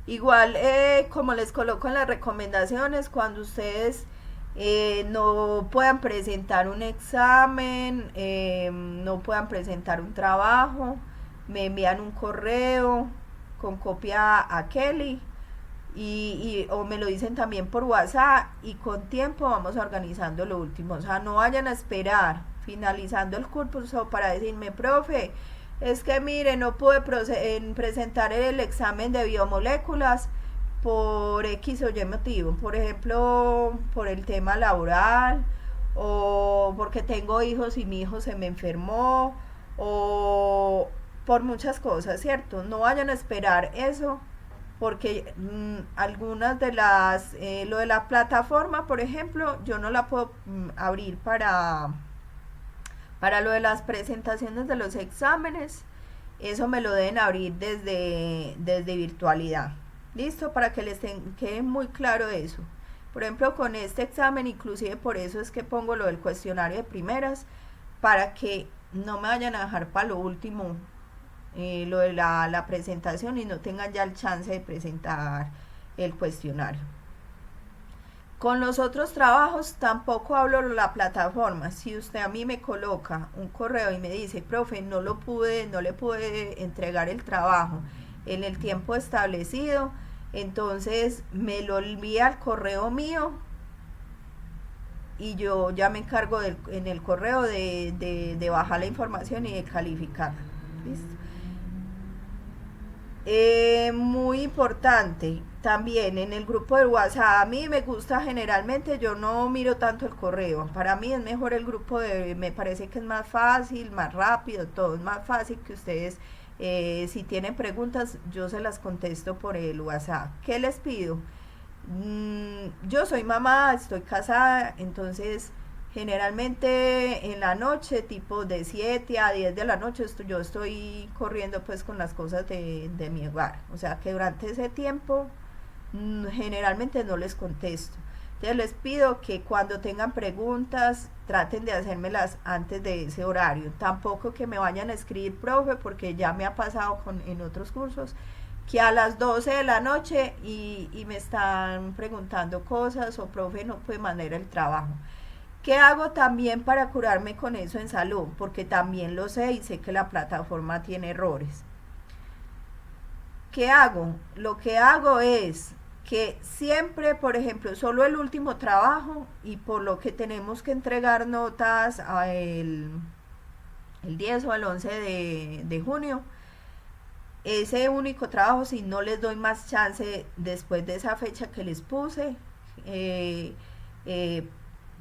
Igual, como les coloco en las recomendaciones, cuando ustedes no puedan presentar un examen, no puedan presentar un trabajo, me envían un correo con copia a Kelly o me lo dicen también por WhatsApp y con tiempo vamos organizando lo último. O sea, no vayan a esperar finalizando el curso para decirme, profe, es que mire, no pude presentar el examen de biomoléculas por X o Y motivo, por ejemplo, por el tema laboral, o porque tengo hijos y mi hijo se me enfermó, o por muchas cosas, ¿cierto? No vayan a esperar eso, porque algunas de lo de la plataforma, por ejemplo, yo no la puedo abrir para lo de las presentaciones de los exámenes. Eso me lo deben abrir desde virtualidad. Listo, para que les quede muy claro eso. Por ejemplo, con este examen, inclusive por eso es que pongo lo del cuestionario de primeras, para que no me vayan a dejar para lo último lo de la presentación y no tengan ya el chance de presentar el cuestionario. Con los otros trabajos tampoco hablo de la plataforma. Si usted a mí me coloca un correo y me dice, profe, no le pude entregar el trabajo en el tiempo establecido, entonces me lo envía al correo mío y yo ya me encargo en el correo de bajar la información y de calificar. ¿Listo? Muy importante también en el grupo de WhatsApp. A mí me gusta generalmente, yo no miro tanto el correo. Para mí es mejor el grupo me parece que es más fácil, más rápido, todo es más fácil que ustedes. Si tienen preguntas, yo se las contesto por el WhatsApp. ¿Qué les pido? Yo soy mamá, estoy casada, entonces generalmente en la noche, tipo de 7 a 10 de la noche, yo estoy corriendo pues con las cosas de mi hogar. O sea que durante ese tiempo generalmente no les contesto. Entonces les pido que cuando tengan preguntas traten de hacérmelas antes de ese horario. Tampoco que me vayan a escribir, profe, porque ya me ha pasado en otros cursos que a las 12 de la noche y me están preguntando cosas o profe no puede mandar el trabajo. ¿Qué hago también para curarme con eso en salud? Porque también lo sé y sé que la plataforma tiene errores. ¿Qué hago? Lo que hago es que siempre, por ejemplo, solo el último trabajo y por lo que tenemos que entregar notas el 10 o el 11 de junio, ese único trabajo, si no les doy más chance después de esa fecha que les puse,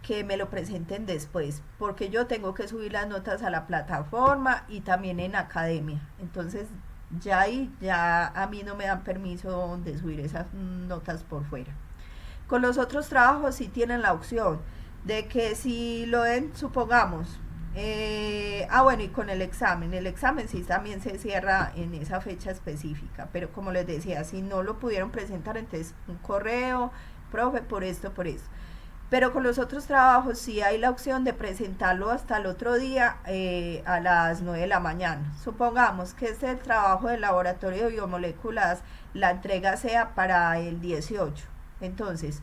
que me lo presenten después, porque yo tengo que subir las notas a la plataforma y también en academia. Entonces ya ahí ya a mí no me dan permiso de subir esas notas por fuera. Con los otros trabajos sí tienen la opción de que si lo ven, supongamos, bueno, y con el examen sí también se cierra en esa fecha específica, pero como les decía, si no lo pudieron presentar, entonces un correo, profe, por esto, por esto. Pero con los otros trabajos sí hay la opción de presentarlo hasta el otro día a las 9 de la mañana. Supongamos que el trabajo del laboratorio de biomoléculas, la entrega sea para el 18. Entonces,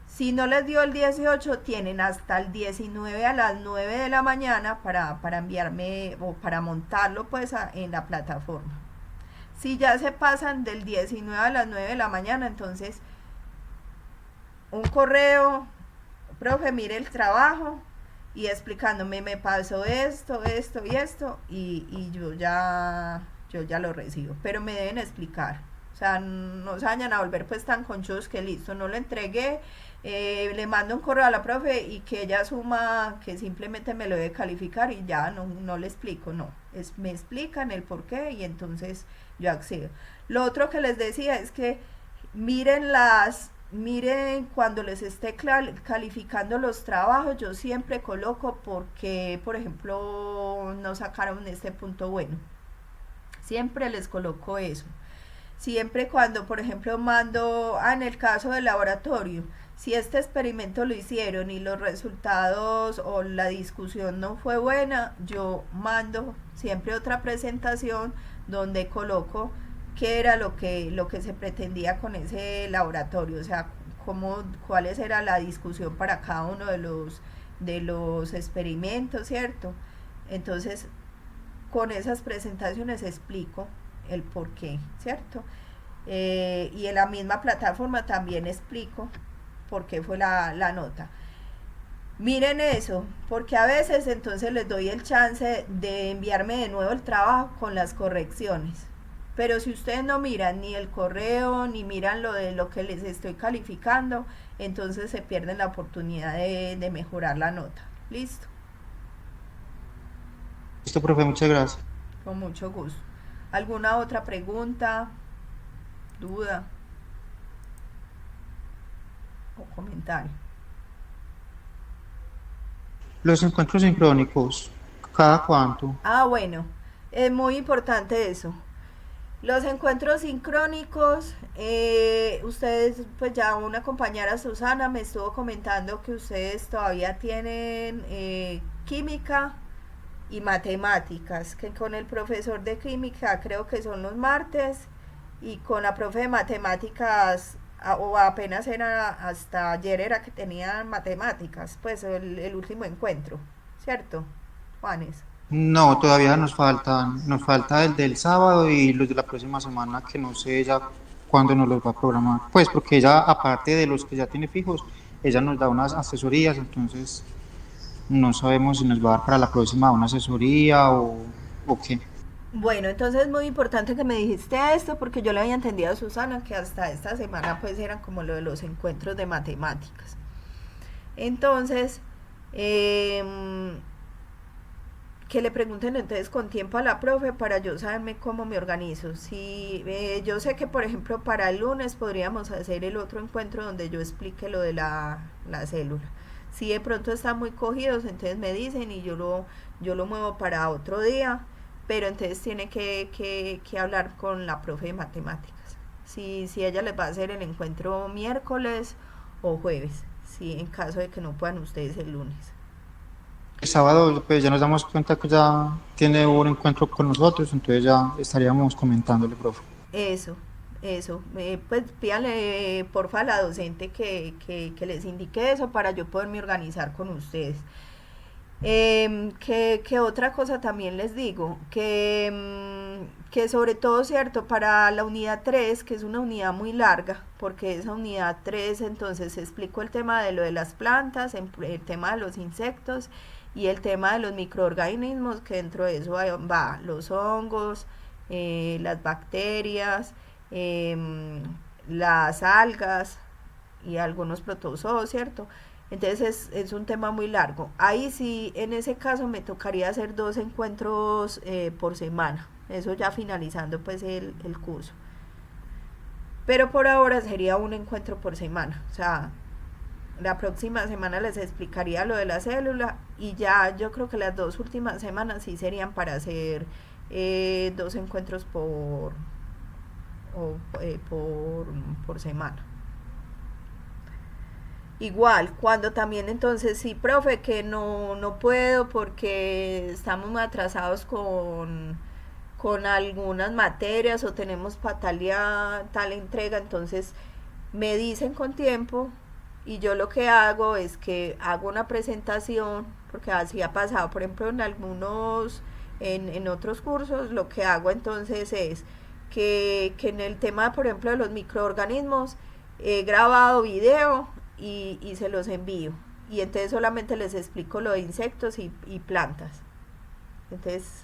si no les dio el 18, tienen hasta el 19 a las 9 de la mañana para enviarme o para montarlo pues en la plataforma. Si ya se pasan del 19 a las 9 de la mañana, entonces un correo, profe, mire el trabajo y explicándome, me pasó esto y yo ya lo recibo, pero me deben explicar. O sea, no se vayan a volver pues tan conchudos que listo, no lo entregué, le mando un correo a la profe y que ella asuma que simplemente me lo debe calificar y ya no le explico, no. Me explican el por qué y entonces yo accedo. Lo otro que les decía es que miren miren, cuando les esté calificando los trabajos, yo siempre coloco porque, por ejemplo, no sacaron este punto bueno. Siempre les coloco eso. Siempre cuando, por ejemplo, mando, en el caso del laboratorio, si este experimento lo hicieron y los resultados o la discusión no fue buena, yo mando siempre otra presentación donde coloco qué era lo que se pretendía con ese laboratorio, o sea, cuáles era la discusión para cada uno de los experimentos, ¿cierto? Entonces, con esas presentaciones explico el por qué, ¿cierto? Y en la misma plataforma también explico por qué fue la nota. Miren eso, porque a veces entonces les doy el chance de enviarme de nuevo el trabajo con las correcciones. Pero si ustedes no miran ni el correo, ni miran lo de lo que les estoy calificando, entonces se pierden la oportunidad de mejorar la nota. ¿Listo? Listo, profe, muchas gracias. Con mucho gusto. ¿Alguna otra pregunta, duda o comentario? Los encuentros sincrónicos, ¿cada cuánto? Bueno, es muy importante eso. Los encuentros sincrónicos, ustedes, pues ya una compañera Susana me estuvo comentando que ustedes todavía tienen química y matemáticas, que con el profesor de química creo que son los martes y con la profe de matemáticas o apenas era hasta ayer era que tenían matemáticas, pues el último encuentro, ¿cierto, Juanes? No, todavía nos falta el del sábado y los de la próxima semana que no sé ya cuándo nos los va a programar. Pues porque ella, aparte de los que ya tiene fijos, ella nos da unas asesorías, entonces no sabemos si nos va a dar para la próxima una asesoría o qué. Bueno, entonces es muy importante que me dijiste esto porque yo le había entendido a Susana que hasta esta semana pues eran como lo de los encuentros de matemáticas. Entonces, que le pregunten entonces con tiempo a la profe para yo saberme cómo me organizo. Si yo sé que por ejemplo para el lunes podríamos hacer el otro encuentro donde yo explique lo de la célula. Si de pronto están muy cogidos, entonces me dicen y yo lo muevo para otro día, pero entonces tiene que hablar con la profe de matemáticas. Si ella les va a hacer el encuentro miércoles o jueves, si en caso de que no puedan ustedes el lunes. El sábado pues ya nos damos cuenta que ya tiene un encuentro con nosotros, entonces ya estaríamos comentándole, profe. Eso, pues pídale porfa a la docente que les indique eso para yo poderme organizar con ustedes. Que otra cosa también les digo, que sobre todo, cierto, para la unidad 3 que es una unidad muy larga, porque esa unidad 3 entonces explico el tema de lo de las plantas, el tema de los insectos y el tema de los microorganismos, que dentro de eso va los hongos, las bacterias, las algas y algunos protozoos, ¿cierto? Entonces es un tema muy largo. Ahí sí, en ese caso me tocaría hacer 2 encuentros por semana. Eso ya finalizando pues el curso. Pero por ahora sería un encuentro por semana. O sea, la próxima semana les explicaría lo de la célula y ya yo creo que las 2 últimas semanas sí serían para hacer 2 encuentros por semana. Igual, cuando también entonces sí, profe, que no puedo porque estamos muy atrasados con algunas materias o tenemos para tal entrega, entonces me dicen con tiempo y yo lo que hago es que hago una presentación, porque así ha pasado, por ejemplo, en otros cursos, lo que hago entonces es que en el tema, por ejemplo, de los microorganismos, he grabado video y se los envío. Y entonces solamente les explico lo de insectos y plantas. Entonces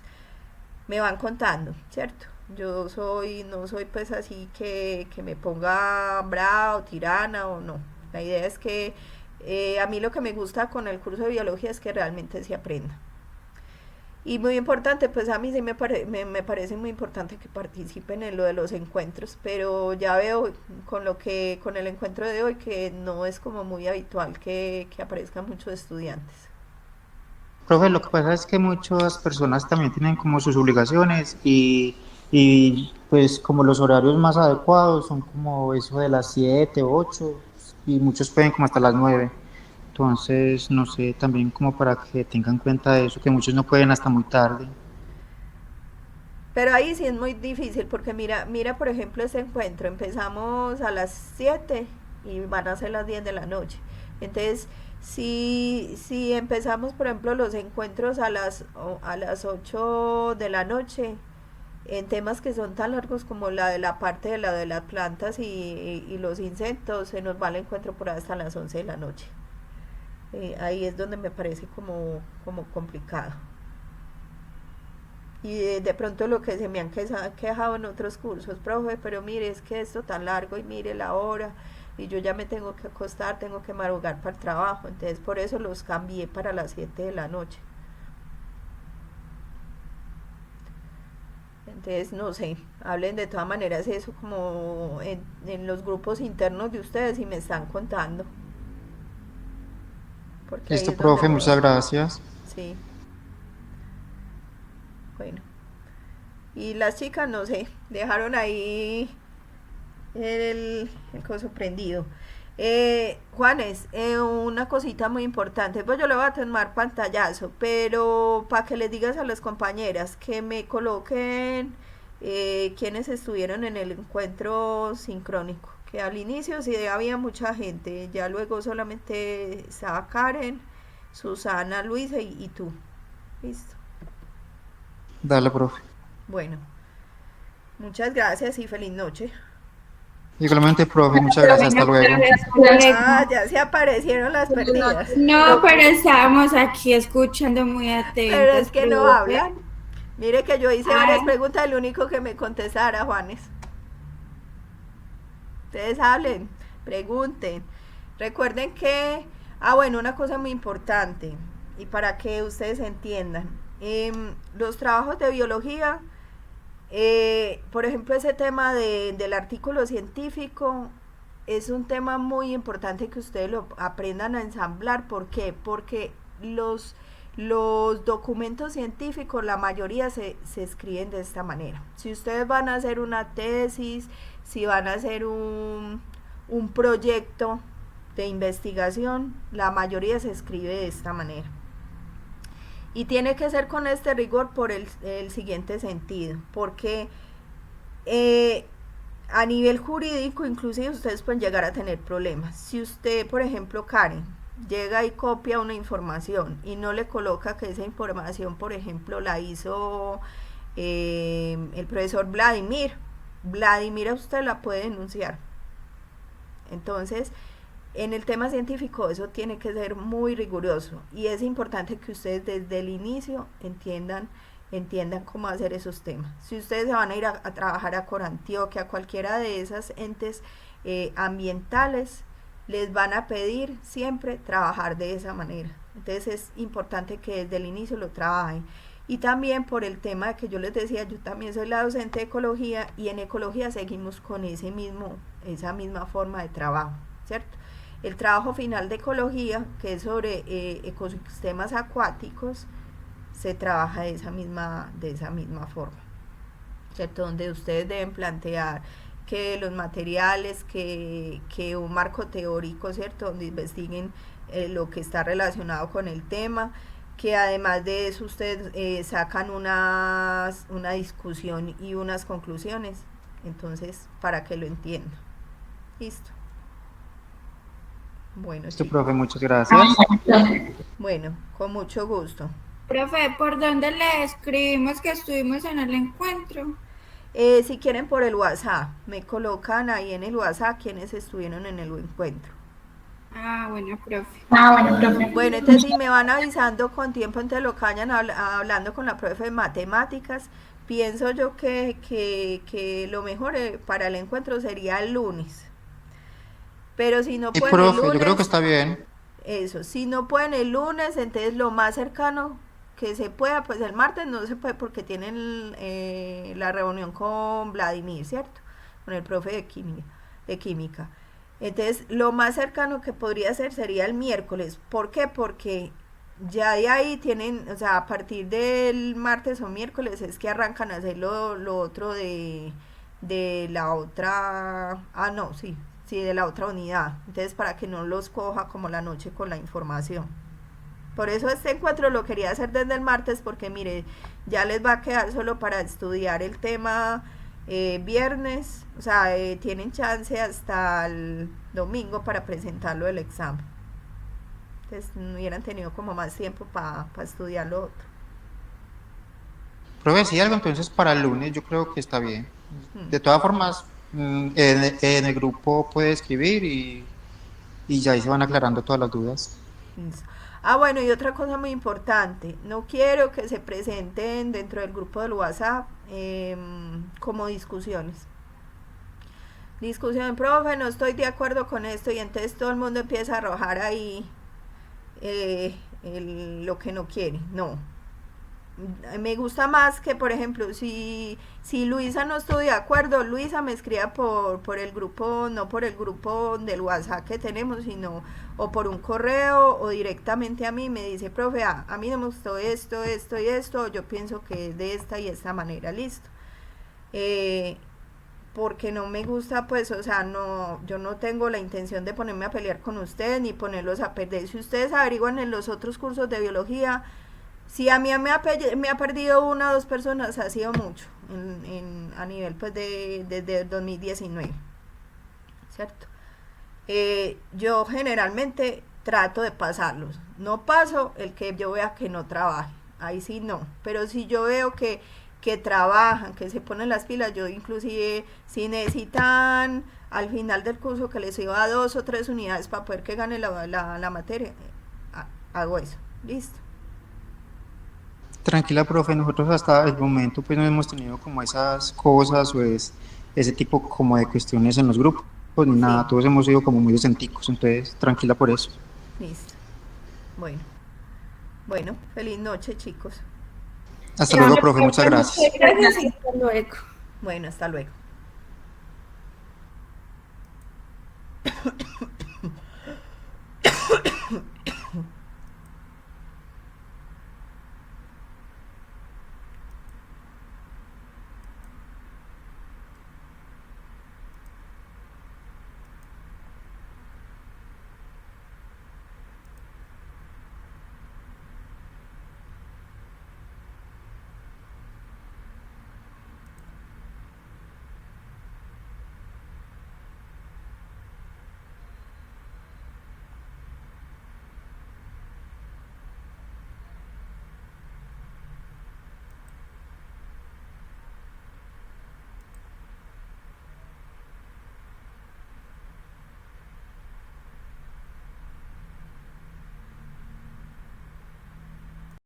me van contando, ¿cierto? No soy pues así que me ponga brava o tirana o no. La idea es que a mí lo que me gusta con el curso de biología es que realmente se aprenda. Y muy importante, pues a mí sí me parece muy importante que participen en lo de los encuentros, pero ya veo con el encuentro de hoy que no es como muy habitual que aparezcan muchos estudiantes. Profe, lo que pasa es que muchas personas también tienen como sus obligaciones y pues como los horarios más adecuados son como eso de las 7, 8 y muchos pueden como hasta las 9. Entonces, no sé, también como para que tengan cuenta de eso, que muchos no pueden hasta muy tarde. Pero ahí sí es muy difícil porque mira por ejemplo ese encuentro, empezamos a las 7 y van a ser las 10 de la noche. Entonces, si empezamos por ejemplo los encuentros a las 8 de la noche, en temas que son tan largos como la de la parte de las plantas y los insectos, se nos va el encuentro por hasta las 11 de la noche. Ahí es donde me parece como complicado. Y de pronto lo que se me han quejado en otros cursos, profe, pero mire, es que esto tan largo y mire la hora y yo ya me tengo que acostar, tengo que madrugar para el trabajo, entonces por eso los cambié para las 7 de la noche. Entonces, no sé, hablen de todas maneras eso como en los grupos internos de ustedes y me están contando, porque ahí Listo, es donde profe, muchas no... gracias. Sí, bueno. Y las chicas, no sé, dejaron ahí el coso prendido. Juanes, una cosita muy importante, pues yo le voy a tomar pantallazo, pero para que les digas a las compañeras que me coloquen quienes estuvieron en el encuentro sincrónico, que al inicio sí había mucha gente, ya luego solamente estaba Karen, Susana, Luisa y tú. Listo. Dale, profe. Bueno, muchas gracias y feliz noche. Igualmente, profe, muchas gracias, hasta Bueno, luego. gracias, colega. Ah, ya se aparecieron las perdidas. No, pero estábamos aquí escuchando muy Pero es atentas, que no profe. hablan. Mire que yo hice Ay, varias preguntas, el único que me contestara, Juanes. Ustedes hablen, pregunten. Recuerden que, bueno, una cosa muy importante, y para que ustedes entiendan, los trabajos de biología, por ejemplo, ese tema del artículo científico, es un tema muy importante que ustedes lo aprendan a ensamblar. ¿Por qué? Porque los documentos científicos, la mayoría se escriben de esta manera. Si ustedes van a hacer una tesis, si van a hacer un proyecto de investigación, la mayoría se escribe de esta manera. Y tiene que ser con este rigor por el siguiente sentido, porque a nivel jurídico inclusive ustedes pueden llegar a tener problemas. Si usted, por ejemplo, Karen, llega y copia una información y no le coloca que esa información, por ejemplo, la hizo el profesor Vladimir a usted la puede denunciar. Entonces, en el tema científico eso tiene que ser muy riguroso y es importante que ustedes desde el inicio entiendan cómo hacer esos temas. Si ustedes se van a ir a trabajar a Corantioquia, a cualquiera de esas entes ambientales, les van a pedir siempre trabajar de esa manera. Entonces es importante que desde el inicio lo trabajen. Y también por el tema de que yo les decía, yo también soy la docente de ecología y en ecología seguimos con esa misma forma de trabajo, ¿cierto? El trabajo final de ecología, que es sobre ecosistemas acuáticos, se trabaja de esa misma forma, ¿cierto? Donde ustedes deben plantear que los materiales, que un marco teórico, ¿cierto? Donde investiguen lo que está relacionado con el tema, que además de eso ustedes sacan una discusión y unas conclusiones, entonces para que lo entiendan. Listo. Bueno, Listo, chicos. profe, muchas gracias. Bueno, con mucho gusto. profe, ¿por dónde le escribimos que estuvimos en el encuentro? Si quieren por el WhatsApp, me colocan ahí en el WhatsApp quienes estuvieron en el encuentro. Ah, bueno, profe. Bueno, entonces si me van avisando con tiempo, entonces lo que vayan hablando con la profe de matemáticas, pienso yo que lo mejor para el encuentro sería el lunes. Pero si no Y pueden el profe, yo creo que lunes, está bien. eso, si no pueden el lunes, entonces lo más cercano que se pueda, pues el martes no se puede porque tienen la reunión con Vladimir, ¿cierto? Con el profe de química. Entonces, lo más cercano que podría ser sería el miércoles. ¿Por qué? Porque ya de ahí tienen, o sea, a partir del martes o miércoles es que arrancan a hacer lo otro de la otra, no, sí, de la otra unidad. Entonces, para que no los coja como la noche con la información. Por eso este encuentro lo quería hacer desde el martes, porque mire, ya les va a quedar solo para estudiar el tema viernes, o sea, tienen chance hasta el domingo para presentarlo del examen. Entonces no hubieran tenido como más tiempo para estudiar lo otro. Profe, si algo, entonces para el lunes yo creo que está bien. Mm. De todas formas, en el grupo puede escribir y ya ahí se van aclarando todas las dudas. Listo. Bueno, y otra cosa muy importante, no quiero que se presenten dentro del grupo del WhatsApp como discusiones. Discusión, profe, no estoy de acuerdo con esto, y entonces todo el mundo empieza a arrojar ahí lo que no quiere. No, me gusta más que, por ejemplo, si Luisa no estoy de acuerdo, Luisa me escriba por el grupo, no por el grupo del WhatsApp que tenemos, sino o por un correo o directamente a mí, me dice, profe, a mí no me gustó esto, esto y esto, yo pienso que es de esta y esta manera, listo. Porque no me gusta, pues, o sea, no, yo no tengo la intención de ponerme a pelear con ustedes ni ponerlos a perder. Si ustedes averiguan en los otros cursos de biología, si a mí me ha perdido una o dos personas, ha sido mucho a nivel, pues, desde el 2019, ¿cierto? Yo generalmente trato de pasarlos, no paso el que yo vea que no trabaje, ahí sí no, pero si yo veo que trabajan, que se ponen las pilas, yo inclusive si necesitan al final del curso que les iba a 2 o 3 unidades para poder que gane la materia, hago eso, listo. Tranquila, profe, nosotros hasta el momento pues no hemos tenido como esas cosas o ese tipo como de cuestiones en los grupos, ni Sí, nada, todos hemos sido como muy decenticos, entonces tranquila por eso. listo. Bueno, bueno, feliz noche, chicos. Hasta luego, Bueno, profe, muchas muchas gracias. gracias y hasta luego. Bueno, hasta luego.